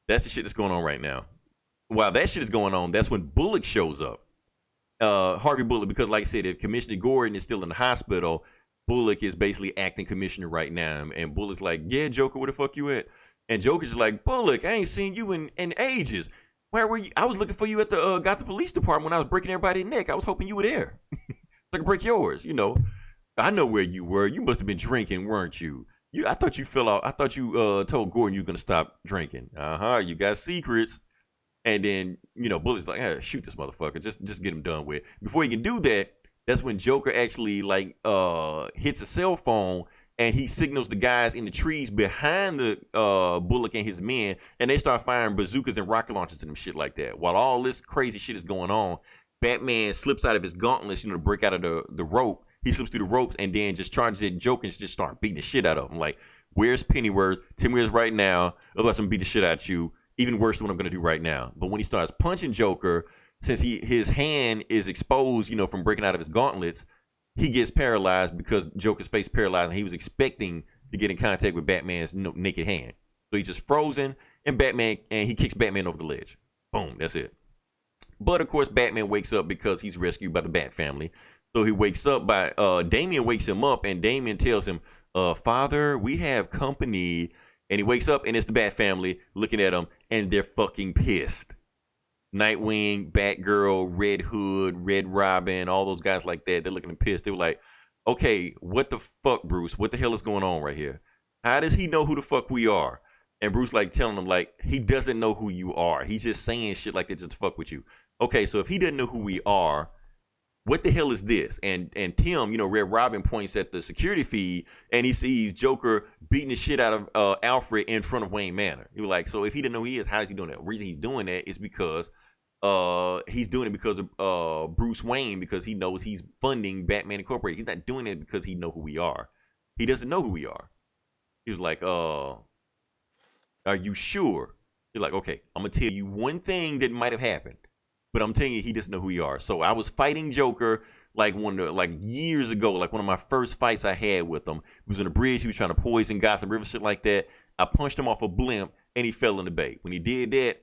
that's the shit that's going on right now. While that shit is going on, that's when Bullock shows up. Harvey Bullock, because like I said, if Commissioner Gordon is still in the hospital, Bullock is basically acting commissioner right now. And Bullock's like, yeah, Joker, where the fuck you at? And Joker's like, Bullock, I ain't seen you in ages. Where were you? I was looking for you at the Gotham Police Department when I was breaking everybody's neck. I was hoping you were there. So I could break yours, you know. I know where you were. You must have been drinking, weren't you? I thought you fell out. I thought you told Gordon you were going to stop drinking. You got secrets. And then, you know, Bullock's like, hey, shoot this motherfucker. Just get him done with. Before he can do that, that's when Joker actually like hits a cell phone and he signals the guys in the trees behind the Bullock and his men, and they start firing bazookas and rocket launchers and them shit like that. While all this crazy shit is going on, Batman slips out of his gauntlets, you know, to break out of the rope. He slips through the ropes and then just charges at Joker and just start beating the shit out of him. Like, where's Pennyworth? Tell me where's right now. Otherwise, I'm gonna beat the shit out of you. Even worse than what I'm gonna do right now. But when he starts punching Joker, since his hand is exposed, you know, from breaking out of his gauntlets, he gets paralyzed because Joker's face paralyzed, and he was expecting to get in contact with Batman's naked hand. So he's just frozen, and he kicks Batman over the ledge. Boom, that's it. But of course, Batman wakes up because he's rescued by the Bat family. So he wakes up by Damian wakes him up, and Damian tells him, Father, we have company. And he wakes up, and it's the Bat family looking at him, and they're fucking pissed. Nightwing, Batgirl, Red Hood, Red Robin, all those guys like that, they're looking pissed. They were like, okay, what the fuck, Bruce? What the hell is going on right here? How does he know who the fuck we are? And Bruce like telling them like, he doesn't know who you are. He's just saying shit like that just to fuck with you. Okay, so if he doesn't know who we are, what the hell is this? And Tim, you know, Red Robin points at the security feed, and he sees Joker beating the shit out of Alfred in front of Wayne Manor. He was like, so if he didn't know who he is, how is he doing that? The reason he's doing that is because he's doing it because of Bruce Wayne, because he knows he's funding Batman Incorporated. He's not doing it because he know who we are. He doesn't know who we are. He was like, are you sure? He's like, okay, I'm gonna tell you one thing that might have happened, but I'm telling you, he doesn't know who we are. So I was fighting Joker like years ago, like one of my first fights I had with him. He was on a bridge. He was trying to poison Gotham River, shit like that. I punched him off a blimp, and he fell in the bay. When he did that,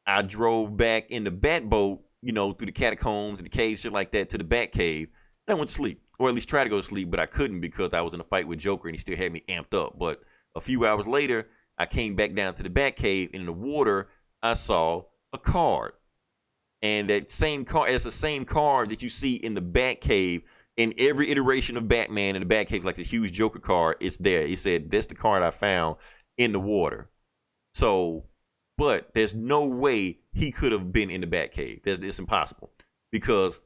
I drove back in the Batboat, you know, through the catacombs and the caves, shit like that, to the Batcave. And I went to sleep, or at least try to go to sleep, but I couldn't because I was in a fight with Joker, and he still had me amped up. But a few hours later, I came back down to the Batcave, and in the water, I saw a card. And that same card, it's the same card that you see in the Batcave in every iteration of Batman in the Batcave, like the huge Joker card. It's there. He said, that's the card I found in the water. So, but there's no way he could have been in the Batcave. It's impossible because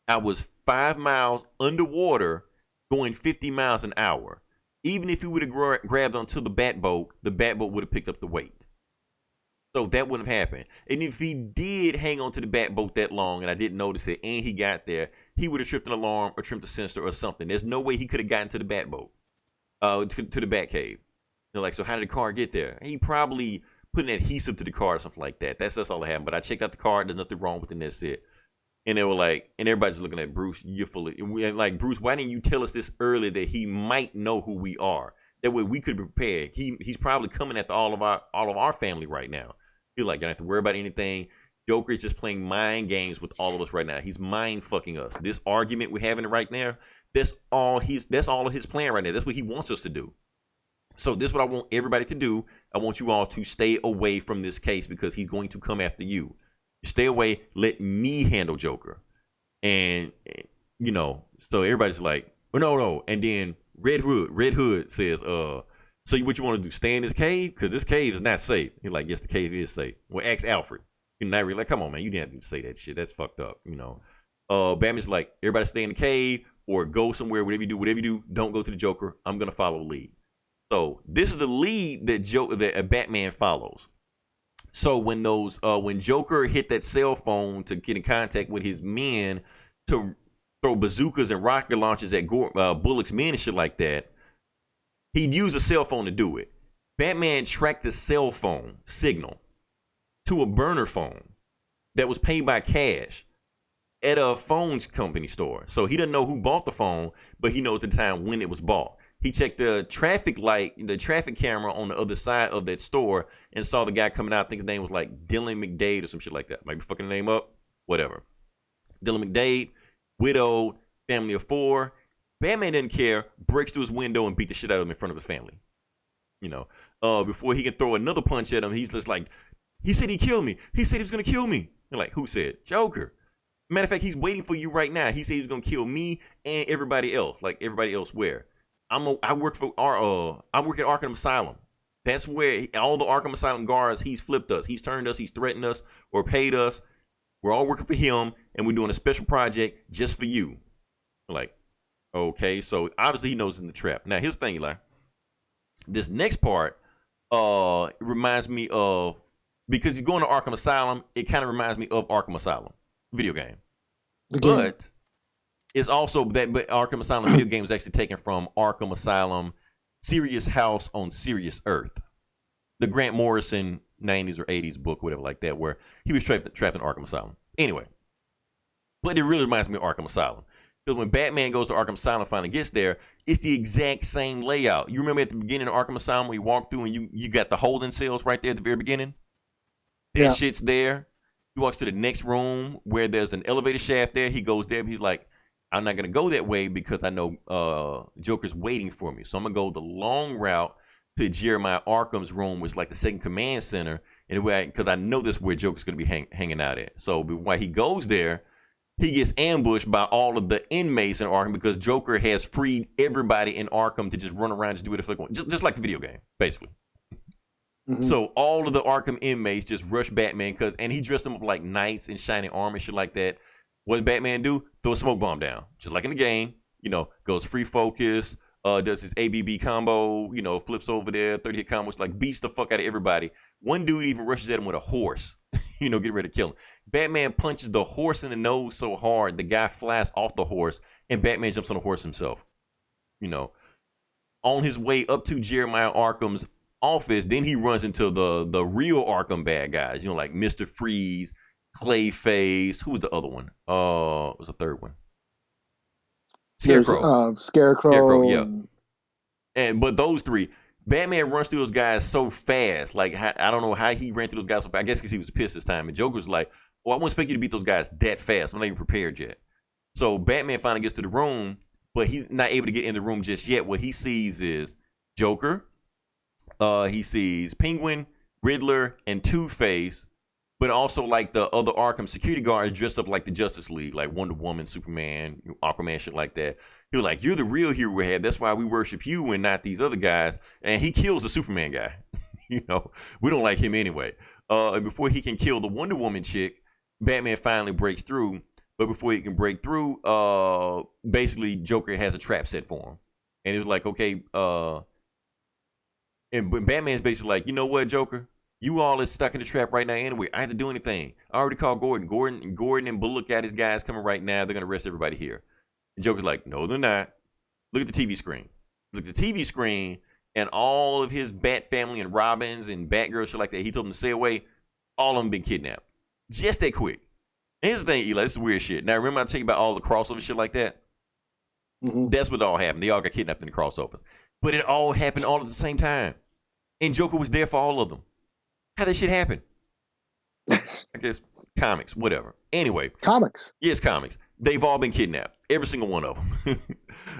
I was 5 miles underwater going 50 miles an hour. Even if he would have grabbed onto the Batboat would have picked up the weight. So that wouldn't have happened. And if he did hang on to the Batboat that long and I didn't notice it and he got there, he would have tripped an alarm or tripped a sensor or something. There's no way he could have gotten to the Batboat, to the Batcave. They're like, so how did the car get there? He probably put an adhesive to the car or something like that. That's all that happened. But I checked out the car. There's nothing wrong with it. And that's it. And they were like, and everybody's looking at Bruce, you're full of, like, Bruce, why didn't you tell us this earlier that he might know who we are? That way we could be prepared. He's probably coming after all of our family right now. He's like, you don't have to worry about anything. Joker is just playing mind games with all of us right now. He's mind fucking us. This argument we're having right now, that's all of his plan right now. That's what he wants us to do. So this is what I want everybody to do. I want you all to stay away from this case because he's going to come after you. Stay away. Let me handle Joker. And, you know, so everybody's like, oh, no. And then Red Hood says, so what you want to do? Stay in this cave? Because this cave is not safe. You're like, yes, the cave is safe. Well, ask Alfred. You're not really like, come on, man. You didn't have to say that shit. That's fucked up, you know. Batman's like, everybody stay in the cave or go somewhere. Whatever you do, don't go to the Joker. I'm going to follow the lead. So this is the lead that Batman follows. So when Joker hit that cell phone to get in contact with his men to throw bazookas and rocket launchers at Bullock's men and shit like that, He'd use a cell phone to do it. Batman tracked the cell phone signal to a burner phone that was paid by cash at a phones company store. So he doesn't know who bought the phone, but he knows at the time when it was bought. He checked the traffic light, the traffic camera on the other side of that store, and saw the guy coming out. I think his name was like Dylan McDade or some shit like that. Might be fucking the name up. Whatever. Dylan McDade, widowed, family of 4. Batman didn't care, breaks through his window and beat the shit out of him in front of his family. Before he can throw another punch at him, he's just like, he said he killed me. He said he was going to kill me. They're like, who said? Joker. Matter of fact, he's waiting for you right now. He said he was going to kill me and everybody else. Like, everybody else where? I work at Arkham Asylum. That's where all the Arkham Asylum guards, he's flipped us. He's turned us. He's threatened us or paid us. We're all working for him, and we're doing a special project just for you. Like, okay, so obviously he knows it's in the trap. Now, here's the thing, Eli. This next part reminds me of, because he's going to Arkham Asylum, it kind of reminds me of Arkham Asylum video game. But it's also that, but Arkham Asylum video game is actually taken from Arkham Asylum Serious House on Serious Earth. The Grant Morrison 90s or 80s book, whatever like that, where he was trapped in Arkham Asylum. Anyway, but it really reminds me of Arkham Asylum. Because when Batman goes to Arkham Asylum and finally gets there, it's the exact same layout. You remember at the beginning of Arkham Asylum when you walk through and you got the holding cells right there at the very beginning? That shit's there. He walks to the next room where there's an elevator shaft there. He goes there, but he's like, I'm not going to go that way because I know Joker's waiting for me. So I'm going to go the long route to Jeremiah Arkham's room, which is like the second command center, because I know that's where Joker's going to be hanging out at. So while he goes there, he gets ambushed by all of the inmates in Arkham because Joker has freed everybody in Arkham to just run around and just do whatever they want. Just like the video game, basically. Mm-hmm. So all of the Arkham inmates just rush Batman, and he dressed them up like knights in shining armor and shit like that. What does Batman do? Throw a smoke bomb down. Just like in the game, goes free focus, does his ABB combo, flips over there, 30-hit combos, like beats the fuck out of everybody. One dude even rushes at him with a horse, get ready to kill him. Batman punches the horse in the nose so hard, the guy flies off the horse, and Batman jumps on the horse himself. On his way up to Jeremiah Arkham's office, then he runs into the real Arkham bad guys, like Mr. Freeze, Clayface. Who was the other one? What was the third one? Scarecrow. Scarecrow. Yeah. But those three, Batman runs through those guys so fast. Like, I don't know how he ran through those guys so fast. I guess because he was pissed this time. And Joker's like, I wouldn't expect you to beat those guys that fast. I'm not even prepared yet. So Batman finally gets to the room, but he's not able to get in the room just yet. What he sees is Joker. He sees Penguin, Riddler, and Two-Face, but also like the other Arkham security guards dressed up like the Justice League, like Wonder Woman, Superman, Aquaman, shit like that. He was like, you're the real hero we had. That's why we worship you and not these other guys. And he kills the Superman guy. We don't like him anyway. And before he can kill the Wonder Woman chick, Batman finally breaks through. But before he can break through, basically Joker has a trap set for him. And it was like, okay, and Batman's basically like, you know what, Joker? You all is stuck in the trap right now anyway. I have to do anything. I already called Gordon. Gordon and Bullock got his guys coming right now. They're going to arrest everybody here. And Joker's like, no, they're not. Look at the TV screen. Look at the TV screen, and all of his Bat family and Robins and Batgirl, shit like that, he told them to stay away. All of them been kidnapped. Just that quick. And here's the thing, Eli, this is weird shit. Now, remember I tell you about all the crossover shit like that? Mm-hmm. That's what all happened. They all got kidnapped in the crossovers. But it all happened all at the same time. And Joker was there for all of them. How did shit happen? I guess comics, whatever. Anyway. Comics. Yes, comics. They've all been kidnapped. Every single one of them.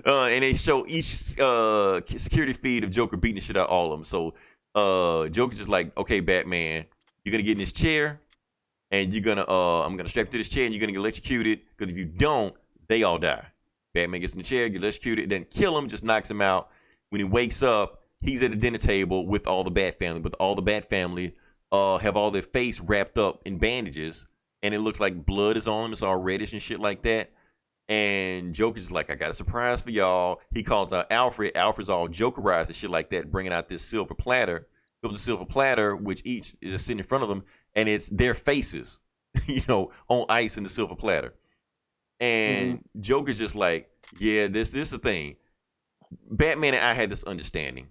And they show each security feed of Joker beating the shit out of all of them. So Joker's just like, okay, Batman, you're going to get in this chair. And you're going to, I'm going to strap you to this chair and you're going to get electrocuted. Because if you don't, they all die. Batman gets in the chair, gets electrocuted, doesn't kill him, just knocks him out. When he wakes up, he's at the dinner table with all the Bat family. But all the Bat family have all their face wrapped up in bandages. And it looks like blood is on them. It's all reddish and shit like that. And Joker's like, I got a surprise for y'all. He calls out Alfred. Alfred's all Jokerized and shit like that, bringing out this silver platter. It was a silver platter, which each is sitting in front of them. And it's their faces, on ice in the silver platter. And Joker's just like, yeah, this is the thing. Batman and I had this understanding.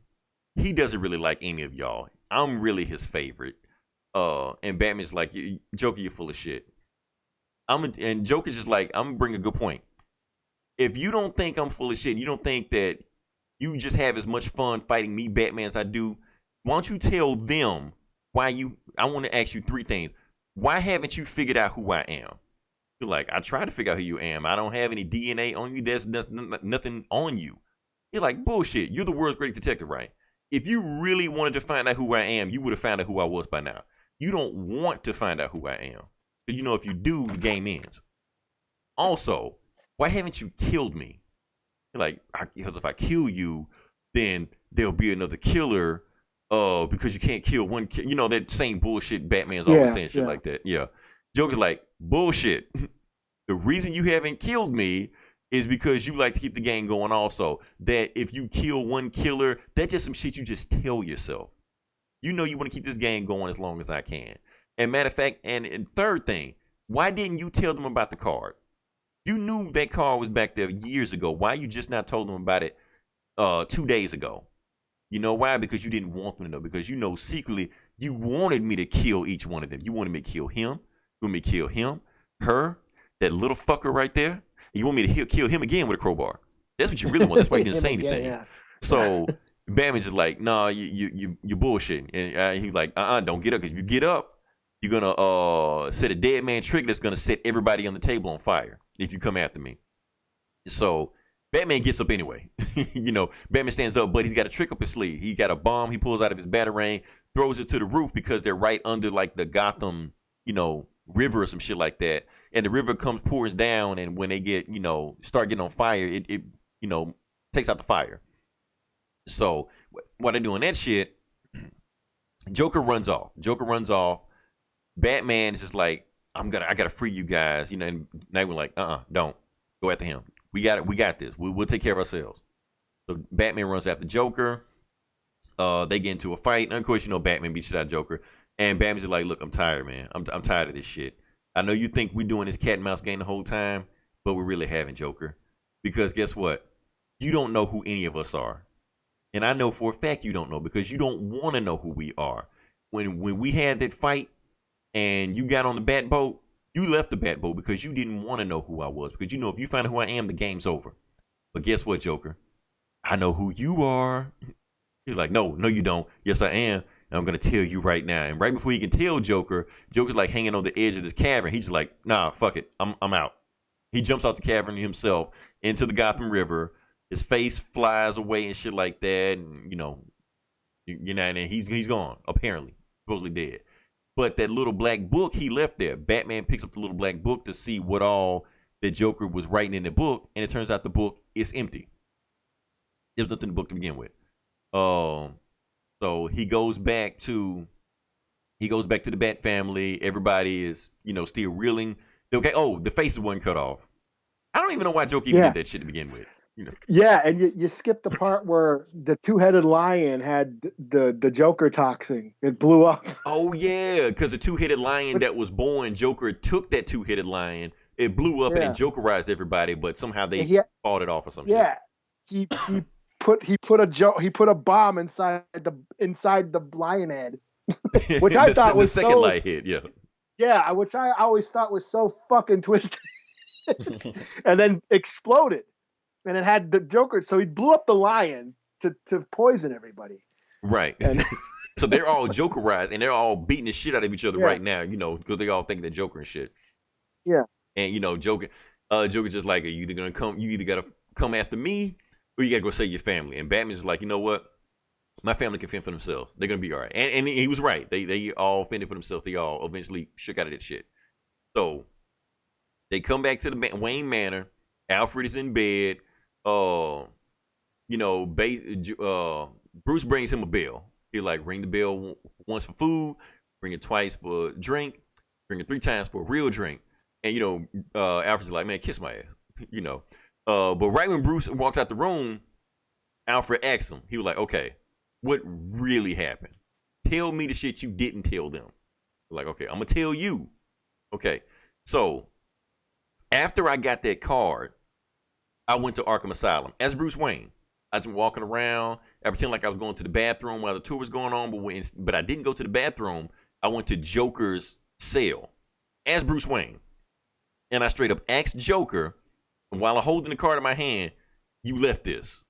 He doesn't really like any of y'all. I'm really his favorite. And Batman's like, Joker, you're full of shit. And Joker's just like, I'm gonna bring a good point. If you don't think I'm full of shit, you don't think that you just have as much fun fighting me, Batman, as I do, why don't you tell them I want to ask you three things. Why haven't you figured out who I am? You're like, I try to figure out who you am. I don't have any DNA on you. There's nothing on you. You're like, bullshit. You're the world's greatest detective, right? If you really wanted to find out who I am, you would have found out who I was by now. You don't want to find out who I am. Because you know if you do, the game ends. Also, why haven't you killed me? You're like, because if I kill you, then there'll be another killer because you can't kill one killer. You know, that same bullshit Batman's always saying shit like that. Yeah. Joker's like, bullshit. The reason you haven't killed me is because you like to keep the game going also. That if you kill one killer, that's just some shit you just tell yourself. You know you want to keep this game going as long as I can. And matter of fact, and third thing, why didn't you tell them about the card? You knew that card was back there years ago. Why you just not told them about it 2 days ago? You know why? Because you didn't want them to know. Because you know secretly you wanted me to kill each one of them. You wanted me to kill him. You want me to kill him, her, that little fucker right there. You want me to kill him again with a crowbar. That's what you really want. That's why you didn't say anything. Yeah. So Batman's just like, nah, you bullshitting. And he's like, don't get up. Because if you get up, you're going to set a dead man trick that's going to set everybody on the table on fire if you come after me. So Batman gets up anyway. You know, Batman stands up, but he's got a trick up his sleeve. He got a bomb he pulls out of his batarang, throws it to the roof because they're right under like the Gotham, you know, river or some shit like that. And the river pours down, and when they get, you know, start getting on fire, it you know, takes out the fire. So while they're doing that shit, Joker runs off. Batman is just like, I gotta free you guys, you know. And Nightwing's like, don't go after him. We got this. We'll take care of ourselves. So Batman runs after Joker. They get into a fight, and of course, you know, Batman beats shit out of Joker. And Batman's just like, look, I'm tired, man. I'm tired of this shit. I know you think we're doing this cat and mouse game the whole time, but we really haven't, Joker. Because guess what? You don't know who any of us are. And I know for a fact you don't know because you don't want to know who we are. When we had that fight and you got on the bat boat, you left the bat boat because you didn't want to know who I was. Because you know if you find out who I am, the game's over. But guess what, Joker? I know who you are. He's like, no, you don't. Yes, I am. And I'm going to tell you right now. And right before he can tell Joker's like hanging on the edge of this cavern. He's like, nah, fuck it. I'm out. He jumps off the cavern himself into the Gotham River. His face flies away and shit like that. And, you know, and he's gone, apparently. Supposedly dead. But that little black book he left there. Batman picks up the little black book to see what all that Joker was writing in the book. And it turns out the book is empty. There's nothing in the book to begin with. So he goes back to the Bat family. Everybody is, you know, still reeling. Okay. Oh, the face wasn't cut off. I don't even know why Joker even did that shit to begin with. You know. Yeah, and you skipped the part where the two-headed lion had the Joker toxin. It blew up. Oh yeah, because the two-headed lion that was born, Joker took that two-headed lion. It blew up and it Jokerized everybody, but somehow they fought it off or something. Yeah, he put a bomb inside the lion head, which I thought was the second light hit. Yeah, which I always thought was so fucking twisted, and then exploded, and it had the Joker. So he blew up the lion to poison everybody. Right. And so they're all Jokerized, and they're all beating the shit out of each other right now. You know, because they all think they're Joker and shit. Yeah. And you know, Joker just like, you either gotta come after me, or you gotta go save your family. And Batman's like, you know what? My family can fend for themselves. They're gonna be all right. And he was right. They all fended for themselves. They all eventually shook out of that shit. So they come back to the Wayne Manor. Alfred is in bed. You know, Bruce brings him a bell. He like, ring the bell once for food, ring it twice for drink, ring it 3 times for a real drink. And you know, Alfred's like, man, kiss my ass. You know. But right when Bruce walks out the room, Alfred asks him. He was like, okay, what really happened? Tell me the shit you didn't tell them. Like, okay, I'm gonna tell you. Okay, so after I got that card, I went to Arkham Asylum as Bruce Wayne. I was walking around. I pretend like I was going to the bathroom while the tour was going on, but I didn't go to the bathroom. I went to Joker's cell as Bruce Wayne. And I straight up asked Joker, while I'm holding the card in my hand, you left this.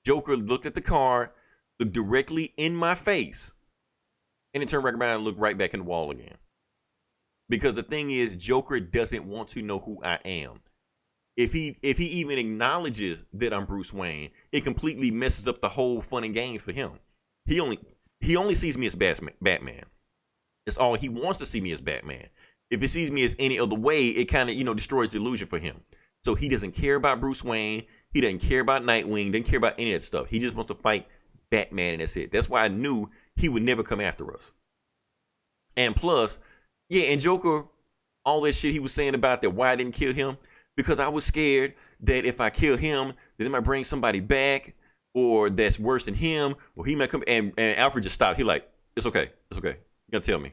Joker looked at the card, looked directly in my face, and then turned back around and looked right back in the wall again. Because the thing is, Joker doesn't want to know who I am. If he even acknowledges that I'm Bruce Wayne, it completely messes up the whole fun and games for him. He only sees me as Batman. That's all he wants to see me as Batman. If he sees me as any other way, it kind of, destroys the illusion for him. So he doesn't care about Bruce Wayne. He doesn't care about Nightwing. Doesn't care about any of that stuff. He just wants to fight Batman, and that's it. That's why I knew he would never come after us. And plus, yeah, and Joker, all that shit he was saying about that, why I didn't kill him, because I was scared that if I kill him, then they might bring somebody back, or that's worse than him, or he might come. And Alfred just stopped. He like, it's okay. You gotta tell me.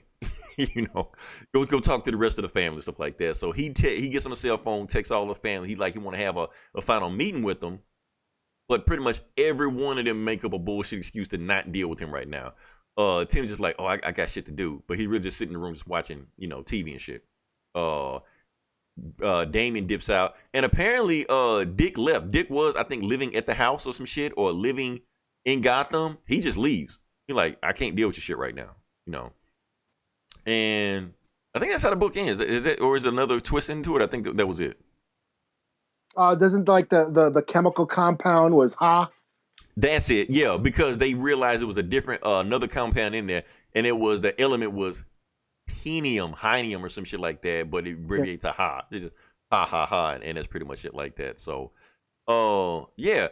Go talk to the rest of the family, stuff like that. So he gets on the cell phone, texts all the family. He want to have a final meeting with them, but pretty much every one of them make up a bullshit excuse to not deal with him right now. Tim's just like, oh, I got shit to do, but he really just sitting in the room just watching, TV and shit. Damien dips out, and apparently Dick left. Dick was, I think, living at the house or some shit, or living in Gotham. He just leaves. He's like, I can't deal with your shit right now, And I think that's how the book ends. Is it, or is there another twist into it? I think that was it. Doesn't like the chemical compound was Ha? That's it. Yeah, because they realized it was a different another compound in there, and the element was henium or some shit like that, but it abbreviates to Ha. They just ha, and that's pretty much it like that. So, yeah,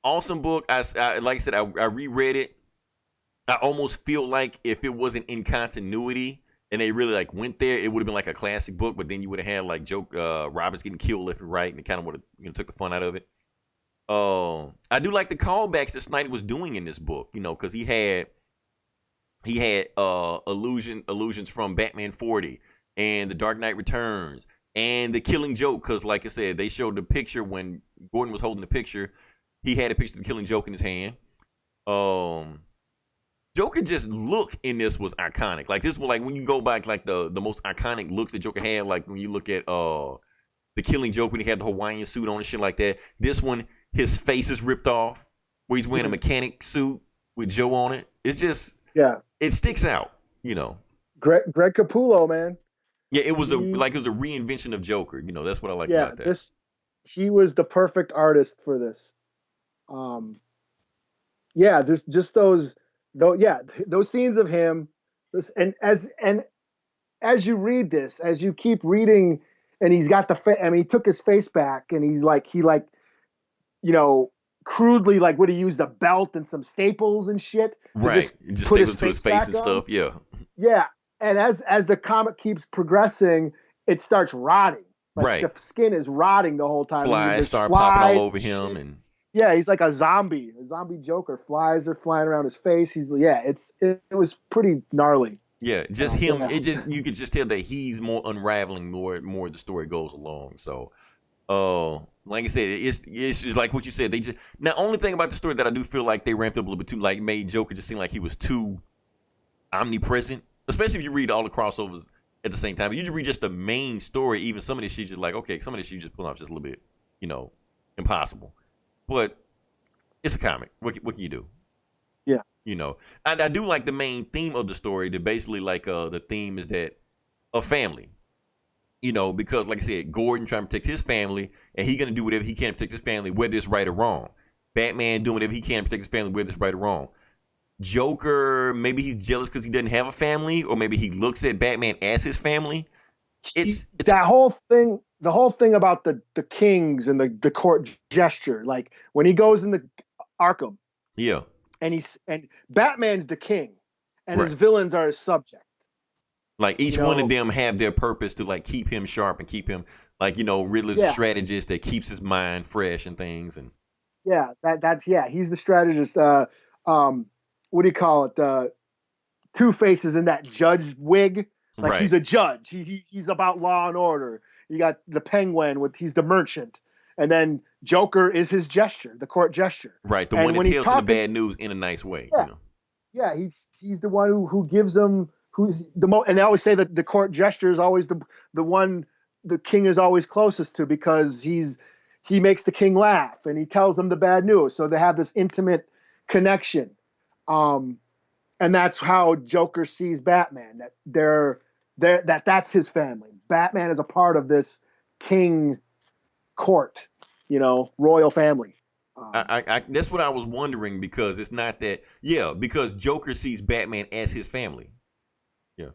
awesome book. I like I said, I reread it. I almost feel like if it wasn't in continuity and they really went there, it would have been like a classic book. But then you would have had Robin's getting killed left and right, and it kind of would have took the fun out of it. I do like the callbacks that Snyder was doing in this book, because he had allusions from Batman 40 and The Dark Knight Returns and The Killing Joke, because like I said, they showed the picture when Gordon was holding the picture. He had a picture of the Killing Joke in his hand. Joker just look in this was iconic. Like this was when you go back, the most iconic looks that Joker had, like when you look at The Killing Joke when he had the Hawaiian suit on and shit like that. This one, his face is ripped off, where he's wearing a mechanic suit with Joe on it. It's just it sticks out, Greg Capullo, man. Yeah, it was a reinvention of Joker. That's what I like about that. He was the perfect artist for this. There's just those scenes of him. And as you read this, as you keep reading, and he's got he took his face back, and he's crudely, would he use the belt and some staples and shit? Right. Just put his face and stuff. Yeah. Yeah. And as the comic keeps progressing, it starts rotting. Right. The skin is rotting the whole time. Flies start popping all over him, and he's like a zombie Joker. Flies are flying around his face. It was pretty gnarly. Yeah, just him. Yeah. You could just tell that he's more unraveling more the story goes along. So, like I said, it's like what you said. Now, only thing about the story that I do feel like they ramped up a little bit too, made Joker just seem like he was too omnipresent. Especially if you read all the crossovers at the same time. If you just read just the main story, even some of this shit, you're like, okay, some of this shit you just pull off just a little bit, impossible. But it's a comic. What can you do? Yeah. I do like the main theme of the story. That basically the theme is that a family. Because like I said, Gordon trying to protect his family, and he's gonna do whatever he can to protect his family, whether it's right or wrong. Batman doing whatever he can to protect his family, whether it's right or wrong. Joker, maybe he's jealous because he doesn't have a family, or maybe he looks at Batman as his family. It's that whole thing. The whole thing about the kings and the court gesture, like when he goes in the Arkham, and Batman's the king, and his villains are his subject. Like each one of them have their purpose to keep him sharp and keep him Riddler's a strategist that keeps his mind fresh and things. And he's the strategist. What do you call it? Two-Face in that judge wig. He's a judge. He's about law and order. You got the Penguin he's the merchant, And then Joker is his gesture, the court gesture. Right, the and one that when he's tells him the bad news in a nice way. Yeah, yeah, he's the one who gives them and they always say that the court gesture is always the one the king is always closest to, because he makes the king laugh and he tells them the bad news, so they have this intimate connection. And that's how Joker sees Batman, that that's his family. Batman is a part of this king court, royal family. That's what I was wondering, because it's not that, because Joker sees Batman as his family.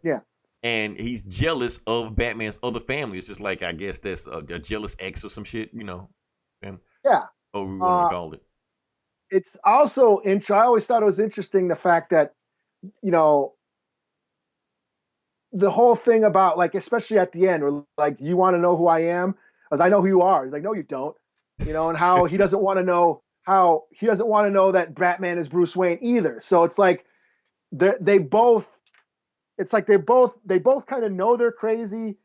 Yeah. And he's jealous of Batman's other family. It's just like, I guess that's a jealous ex or some shit, And, yeah. Oh, we want to call it. It's also I always thought it was interesting, the fact that, the whole thing about, like, especially at the end, where, like, you want to know who I am? Because I know who you are. He's like, no, you don't. And how he doesn't want to know that Batman is Bruce Wayne either. So it's like they both kind of know they're crazy.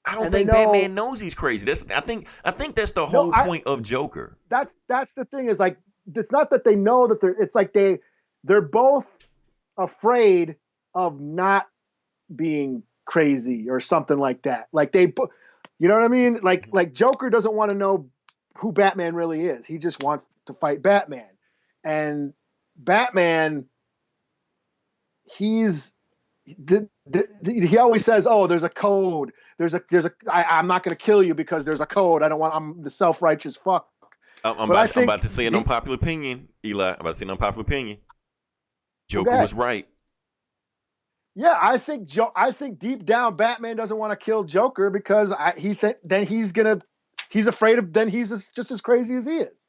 I don't think Batman knows he's crazy. I think that's the whole point of Joker. That's the thing, is like, it's not that they know that it's like they're both afraid of not being crazy or something like that. Like you know what I mean? Like Joker doesn't want to know who Batman really is. He just wants to fight Batman. And Batman, he always says, "Oh, there's a code. I'm not going to kill you because there's a code. I'm the self-righteous fuck." I'm about to say an unpopular opinion, Eli. I'm about to say an unpopular opinion. Joker was right. Yeah, I think deep down Batman doesn't want to kill Joker, because he's afraid of, then he's just as crazy as he is.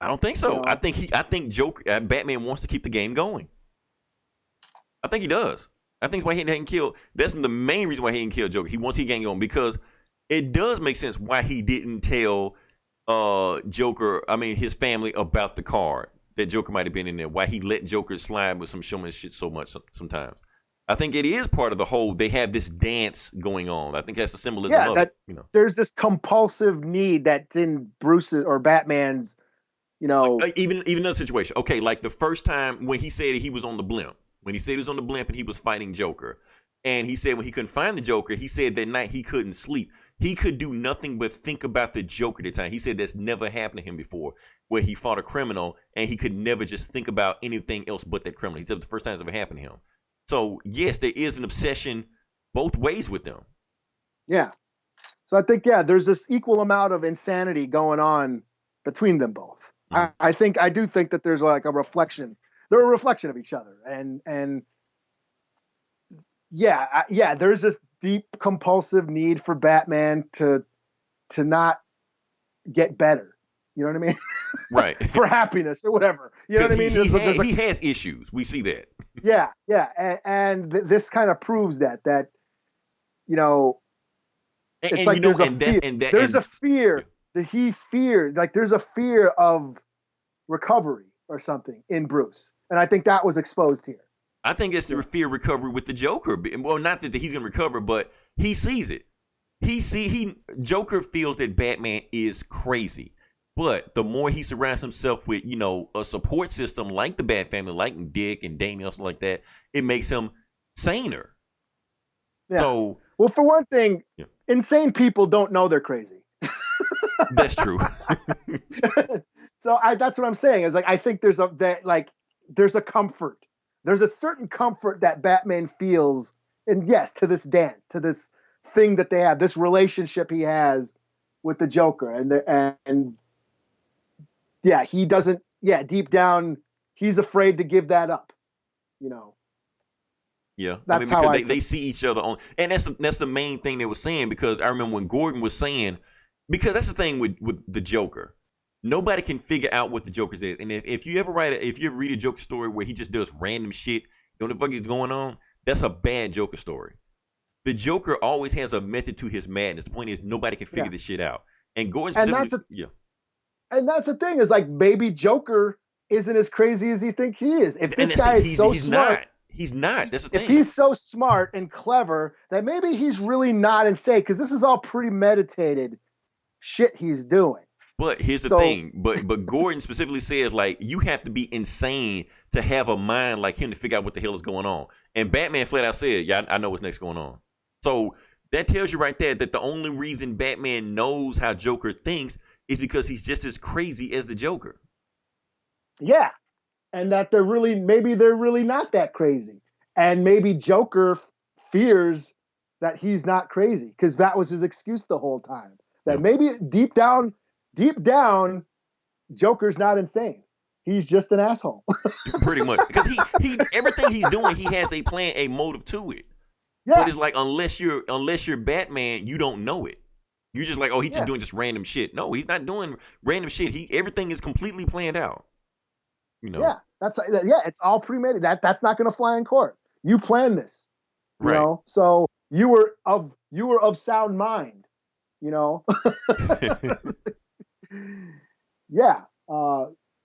I don't think so. I think Joker, Batman wants to keep the game going. I think he does. I think that's why he didn't kill. That's the main reason why he didn't kill Joker. He wants to keep the game going, because it does make sense why he didn't tell his family about the card that Joker might have been in there. Why he let Joker slide with some showman shit so much sometimes. I think it is part of the whole. They have this dance going on. I think that's the symbolism of it. There's this compulsive need that's in Bruce's or Batman's. Even another situation. Okay, like the first time when he said he was on the blimp. When he said he was on the blimp and he was fighting Joker, and he said when he couldn't find the Joker, he said that night he couldn't sleep. He could do nothing but think about the Joker at the time. He said that's never happened to him before, where he fought a criminal and he could never just think about anything else but that criminal. He said the first time it's ever happened to him. So, yes, there is an obsession both ways with them. Yeah. So I think, there's this equal amount of insanity going on between them both. Mm-hmm. I do think that there's like a reflection. They're a reflection of each other. And there's this deep compulsive need for Batman to not get better. You know what I mean? Right. For happiness or whatever. You know what I mean? He has issues. We see that. Yeah. And this kind of proves that it's like there's a fear that he feared. Like there's a fear of recovery or something in Bruce. And I think that was exposed here. I think it's the fear of recovery with the Joker. Well, not that he's going to recover, but he sees it. Joker feels that Batman is crazy. But the more he surrounds himself with, a support system like the Bat Family, like Dick and Damien, something like that, it makes him saner. Yeah. So, well, for one thing, insane people don't know they're crazy. That's true. So that's what I'm saying. Is like I think there's a comfort. There's a certain comfort that Batman feels, and yes, to this dance, to this thing that they have, this relationship he has with the Joker, and he doesn't. Yeah, deep down, he's afraid to give that up. Yeah, that's because they see each other on, and that's the main thing they were saying. Because I remember when Gordon was saying, because that's the thing with the Joker, nobody can figure out what the Joker is. And if you ever read a Joker story where he just does random shit, what the fuck is going on? That's a bad Joker story. The Joker always has a method to his madness. The point is nobody can figure this shit out. And Gordon, and that's the thing is like maybe Joker isn't as crazy as he thinks he is. If this guy is so smart. He's not. That's the thing. If he's so smart and clever, that maybe he's really not insane, because this is all premeditated shit he's doing. But here's the thing. But Gordon specifically says, like, you have to be insane to have a mind like him to figure out what the hell is going on. And Batman flat out said, yeah, I know what's next going on. So that tells you right there that the only reason Batman knows how Joker thinks is because he's just as crazy as the Joker. Yeah. And that maybe they're really not that crazy. And maybe Joker fears that he's not crazy because that was his excuse the whole time. That maybe deep down, Joker's not insane. He's just an asshole. Pretty much. Because he everything he's doing, he has a plan, a motive to it. Yeah. But it's like unless you're Batman, you don't know it. You're just like, oh, he's just doing just random shit. No, he's not doing random shit. Everything is completely planned out. You know. Yeah. It's all premeditated. That's not going to fly in court. You planned this. You know? So you were of sound mind, you know.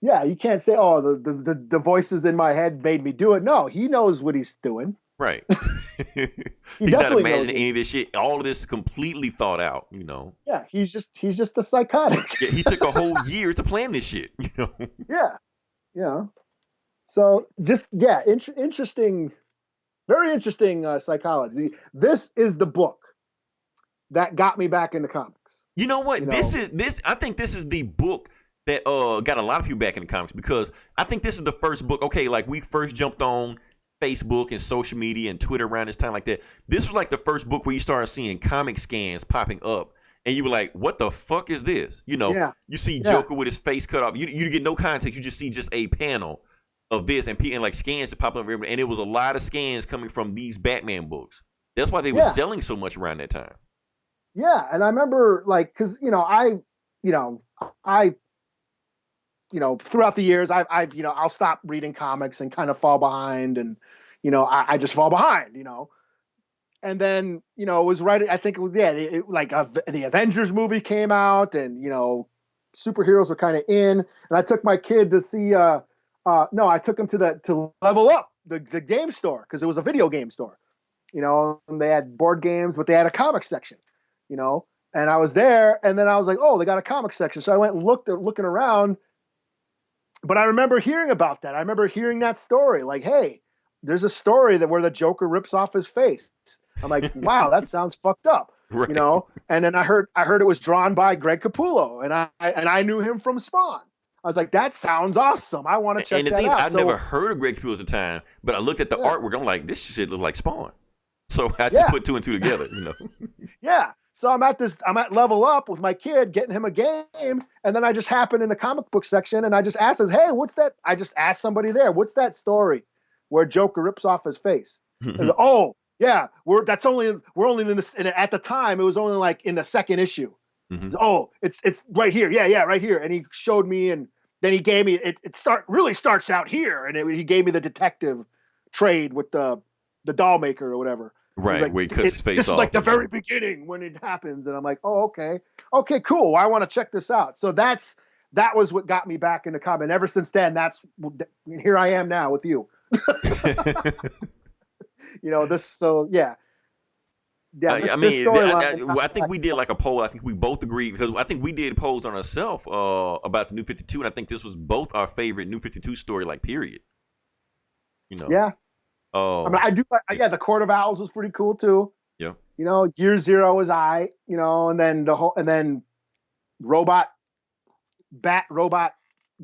You can't say, oh, the voices in my head made me do it. No, he knows what he's doing. Right. He's not imagining any of this shit. All of this is completely thought out, you know. Yeah, he's just a psychotic. Yeah, he took a whole year to plan this shit, you know. Yeah. So interesting, very interesting psychology. This is the book that got me back into comics. You know what? I think this is the book that got a lot of people back in the comics because I think this is the first book. Okay, like we first jumped on Facebook and social media and Twitter around this time like that. This was like the first book where you started seeing comic scans popping up, and you were like, "What the fuck is this?" You know, you see Joker with his face cut off. You get no context. You just see just a panel of this and like scans popping up, and it was a lot of scans coming from these Batman books. That's why they were selling so much around that time. Yeah, and I remember like because I throughout the years, I'll stop reading comics and kind of fall behind, and I just fall behind, and then it was right. I think it was the Avengers movie came out, and superheroes were kind of in, and I took my kid to see. I took him to Level Up, the game store, because it was a video game store, and they had board games, but they had a comic section, and I was there, and then I was like, oh, they got a comic section, so I went and looking around. But I remember hearing about that. I remember hearing that story. Like, hey, there's a story where the Joker rips off his face. I'm like, wow, that sounds fucked up, right. And then I heard it was drawn by Greg Capullo, and I knew him from Spawn. I was like, that sounds awesome. I want to check that out. I've never heard of Greg Capullo at the time, but I looked at the artwork. I'm like, this shit looks like Spawn. So I just put two and two together, Yeah. So I'm at Level Up with my kid, getting him a game, and then I just happened in the comic book section, and I just asked, "Hey, what's that?" I just asked somebody there, "What's that story where Joker rips off his face?" And, oh, yeah, we're only in this. And at the time, it was only like in the second issue. Mm-hmm. Oh, it's right here, yeah, right here. And he showed me, and then he gave me it. Really starts out here, and he gave me the detective trade with the doll maker or whatever. Right, like, where he cuts his face off. This is like the very beginning when it happens, and I'm like, oh, okay, cool. I want to check this out. So that was what got me back into comic. And ever since then, here I am now with you. This. So yeah. I think we did like a poll. I think we both agreed because I think we did polls on ourselves about the New 52, and I think this was both our favorite New 52 story, like period. Yeah. Oh, I do. The Court of Owls was pretty cool too. Yeah. Year Zero was and then Robot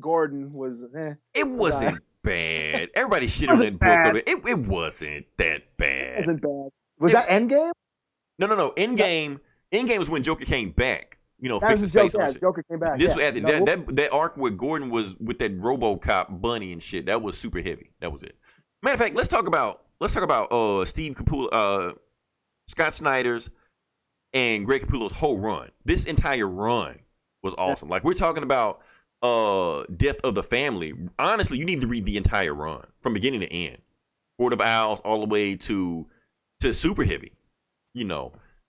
Gordon was. It wasn't bad. Everybody shit on that book. It wasn't that bad. It wasn't bad. Was that Endgame? No. Endgame was when Joker came back. Fixed his face. Yeah, Joker came back. This was after that arc where Gordon was with that RoboCop bunny and shit. That was super heavy. That was it. Matter of fact, let's talk about Steve Capullo, Scott Snyder's, and Greg Capullo's whole run. This entire run was awesome. Like we're talking about Death of the Family. Honestly, you need to read the entire run from beginning to end. Court of Owls all the way to Super Heavy.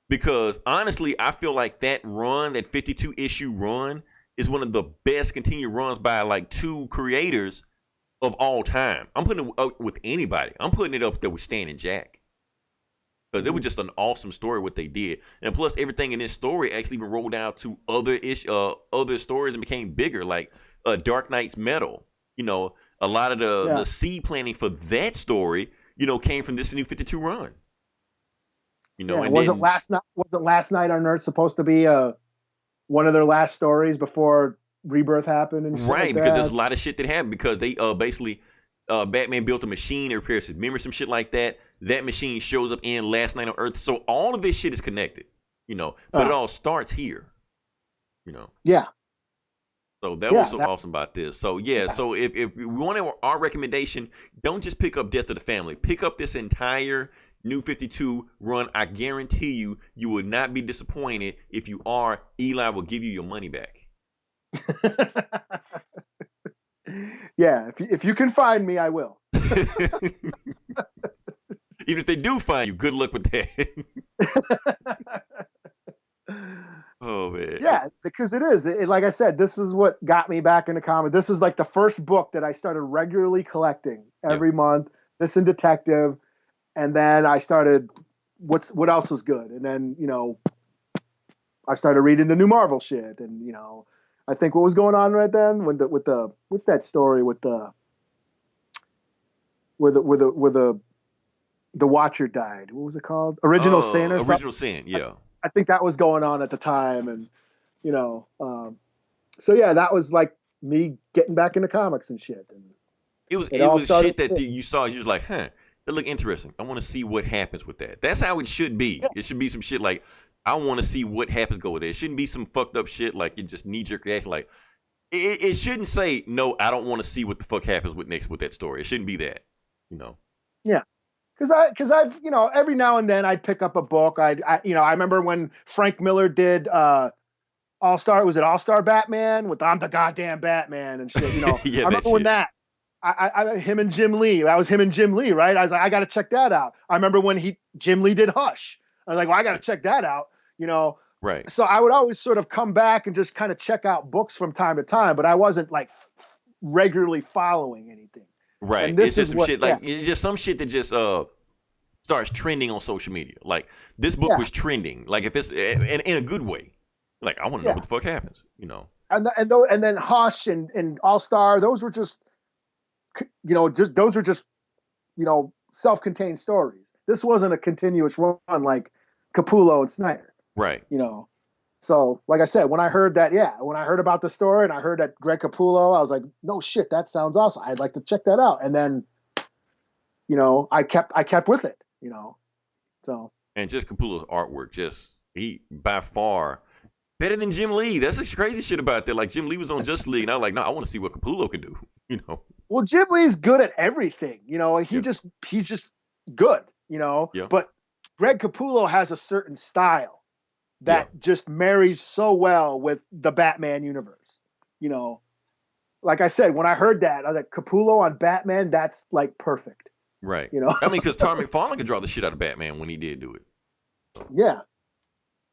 Because honestly, I feel like that run, that 52 issue run, is one of the best continued runs by like two creators of all time. I'm putting it up with anybody. I'm putting it up there with Stan and Jack. Because it was just an awesome story what they did, and plus everything in this story actually even rolled out to other stories and became bigger, like Dark Knight's Metal. You know, a lot of the seed planting for that story, you know, came from this New 52 run. You know, and wasn't Last Night on Earth supposed to be one of their last stories before Rebirth happened and shit right, like because that? there's a lot of shit that happened because they basically Batman built a machine that repairs his memory, some shit like that. That machine shows up in Last Night on Earth, so all of this shit is connected, you know. But it all starts here, you know. Yeah. So that was so awesome about this. So so if we want our recommendation, don't just pick up Death of the Family. Pick up this entire New 52 run. I guarantee you will not be disappointed. If you are, Eli will give you your money back. Yeah, if you can find me, I will. Even if they do find you, good luck with that. Oh man. Yeah, because it is. Like I said, this is what got me back into comics. This was like the first book that I started regularly collecting every month. This and Detective, and then I started. What else was good? And then I started reading the new Marvel shit, and I think what was going on right then with the what's that story with the Watcher died. What was it called? Original Sin or something? Original Sin, yeah. I think that was going on at the time, and so yeah, that was like me getting back into comics and shit. And it was shit that you saw. You was like, huh, that look interesting. I want to see what happens with that. That's how it should be. Yeah. It should be some shit like I want to see what happens go with it. It shouldn't be some fucked up shit like you just knee jerk reaction. Like it shouldn't say no. I don't want to see what the fuck happens with that story. It shouldn't be that. Yeah. Because I've every now and then I'd pick up a book. I remember when Frank Miller did All-Star. Was it All-Star Batman with I'm the goddamn Batman and shit? Yeah, I remember when that. Him and Jim Lee. That was him and Jim Lee, right? I was like, I got to check that out. I remember when Jim Lee did Hush. I was like, well, I got to check that out. Right. So I would always sort of come back and just kind of check out books from time to time, but I wasn't like regularly following anything. Right. It's just some shit like it's just some shit that just starts trending on social media. Like this book was trending. Like if it's in a good way. Like I want to know what the fuck happens. And then Hush and All Star. Those were just self-contained stories. This wasn't a continuous run like Capullo and Snyder. Right. So, like I said, when I heard about the story and I heard that Greg Capullo, I was like, no shit, that sounds awesome. I'd like to check that out. And then, I kept with it, So. And just Capullo's artwork, he by far better than Jim Lee. That's the crazy shit about that. Like Jim Lee was on Justice League, and I was like, no, I want to see what Capullo can do. Well, Jim Lee's good at everything. He's just good. Yeah. But Greg Capullo has a certain style that just marries so well with the Batman universe. Like I said, when I heard that, I was like, Capullo on Batman, that's like perfect. Right. I mean, because Todd McFarlane could draw the shit out of Batman when he did do it. Yeah.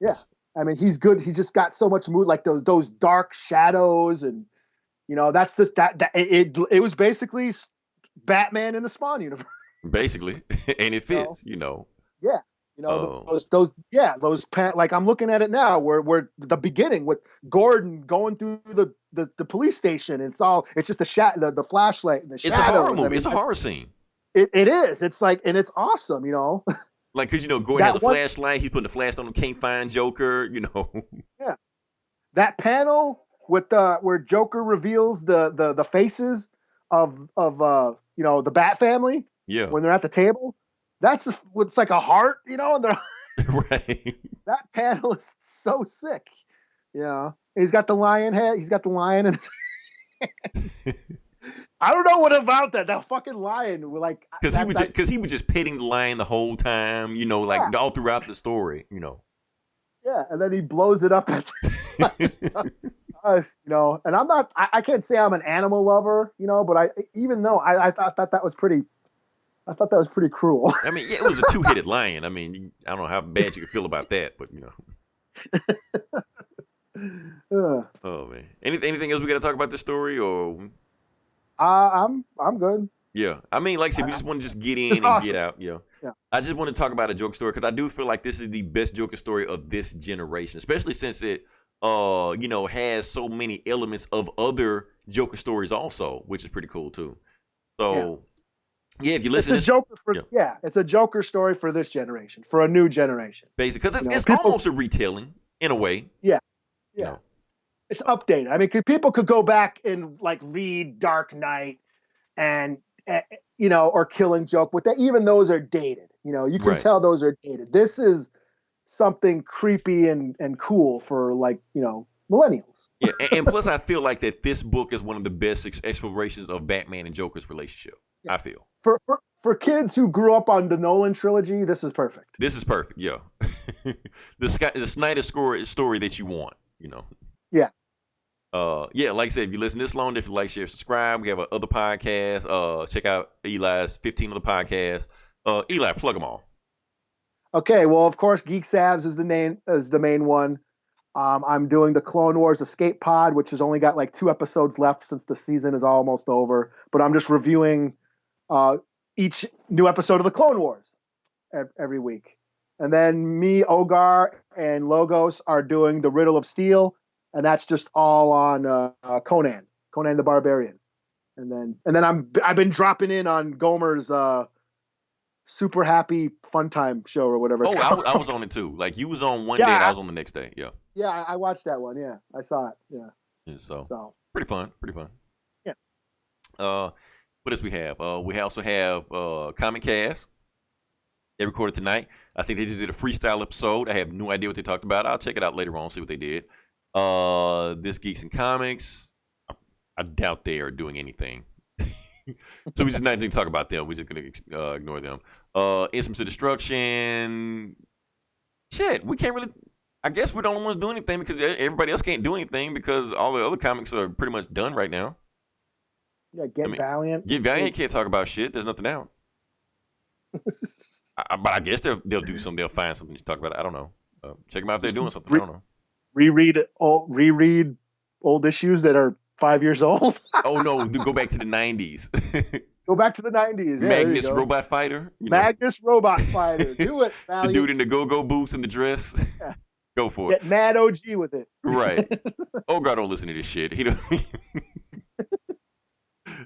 Yeah. I mean, he's good. He just got so much mood, like those dark shadows, and that's it was basically Batman in the Spawn universe. Basically, and it fits. Yeah. Like I'm looking at it now where the beginning with Gordon going through the police station. It's just the flashlight and the shadows. It's a horror movie. It's a horror scene. It is. It's like, and it's awesome, Like, cause Gordon has a flashlight. He's putting the flash on him. Can't find Joker. Yeah. That panel with where Joker reveals the faces of the Bat family. Yeah. When they're at the table. It's like a heart, and they're right. That panel is so sick. He's got the lion head. He's got the lion in his I don't know what about that. That fucking lion, like, because he was just petting the lion the whole time, all throughout the story, Yeah, and then he blows it up. And I'm not. I can't say I'm an animal lover, but I thought that was pretty. I thought that was pretty cruel. I mean, it was a two-headed lion. I mean, I don't know how bad you could feel about that, but Oh man, anything else we got to talk about this story, or? I'm good. Yeah. I mean, like I said, we just want to just get in It's and awesome. get out. Yeah. Yeah. I just want to talk about a Joker story because I do feel like this is the best Joker story of this generation, especially since it, has so many elements of other Joker stories also, which is pretty cool too. So, yeah, if you listen, it's a Joker story for this generation, for a new generation. basically, because it's people, almost a retelling in a way. Yeah. You know. It's updated. I mean, people could go back and like read Dark Knight and or Killing Joke, but even those are dated. You can tell those are dated. This is something creepy and cool for millennials. Yeah, and plus I feel like that this book is one of the best explorations of Batman and Joker's relationship. Yeah. I feel for kids who grew up on the Nolan trilogy, this is perfect. This is perfect. Yeah, the Snyder story that you want. Yeah. Like I said, if you listen this long, if you like, share, subscribe. We have other podcasts. Check out Eli's 15 other podcasts. Eli, plug them all. Okay, well, of course, Geek Savs is the main one. I'm doing the Clone Wars Escape Pod, which has only got like 2 episodes left since the season is almost over. But I'm just reviewing each new episode of the Clone Wars every week. And then me, Ogar, and Logos are doing the Riddle of Steel, and that's just all on Conan the Barbarian. And then I've been dropping in on Gomer's Super Happy Fun Time show or whatever. Oh, I was on it too. Like you was on one day and I was on the next day. Yeah. Yeah, I watched that one. Yeah, I saw it. Yeah. So pretty fun. Yeah. What else we have? We also have Comic Cast. They recorded tonight. I think they just did a freestyle episode. I have no idea what they talked about. I'll check it out later on, see what they did. This Geeks and Comics. I doubt they are doing anything. So we just not going to talk about them. We're just going to ignore them. Instruments of Destruction. Shit, we can't really. I guess we're the only ones doing anything because everybody else can't do anything because all the other comics are pretty much done right now. Yeah, Valiant. Get Valiant can't talk about shit. There's nothing out. But I guess they'll do something. They'll find something to talk about. I don't know. Check them out if they're doing something. I don't know. Reread old issues that are 5 years old. Oh no, go back to the 90s. Go back to the 90s. Yeah, Magnus Robot Fighter. Magnus Robot Fighter. Do it, Valiant. The dude in the go-go boots and the dress. Yeah. Go for it. Get mad OG with it. Right. Oh God, don't listen to this shit. He don't.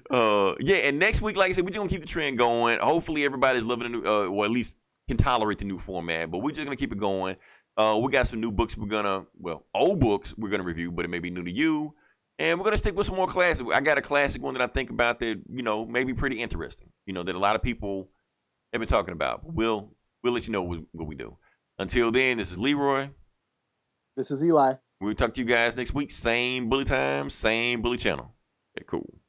And next week, like I said, we're just gonna keep the trend going. Hopefully, everybody's loving the new, or at least can tolerate the new format. But we're just gonna keep it going. We got some new books old books we're gonna review, but it may be new to you. And we're gonna stick with some more classics. I got a classic one that I think about that may be pretty interesting. That a lot of people have been talking about. We'll let you know what we do. Until then, this is Leroy. This is Eli. We'll talk to you guys next week. Same bully time, same bully channel. Okay, cool.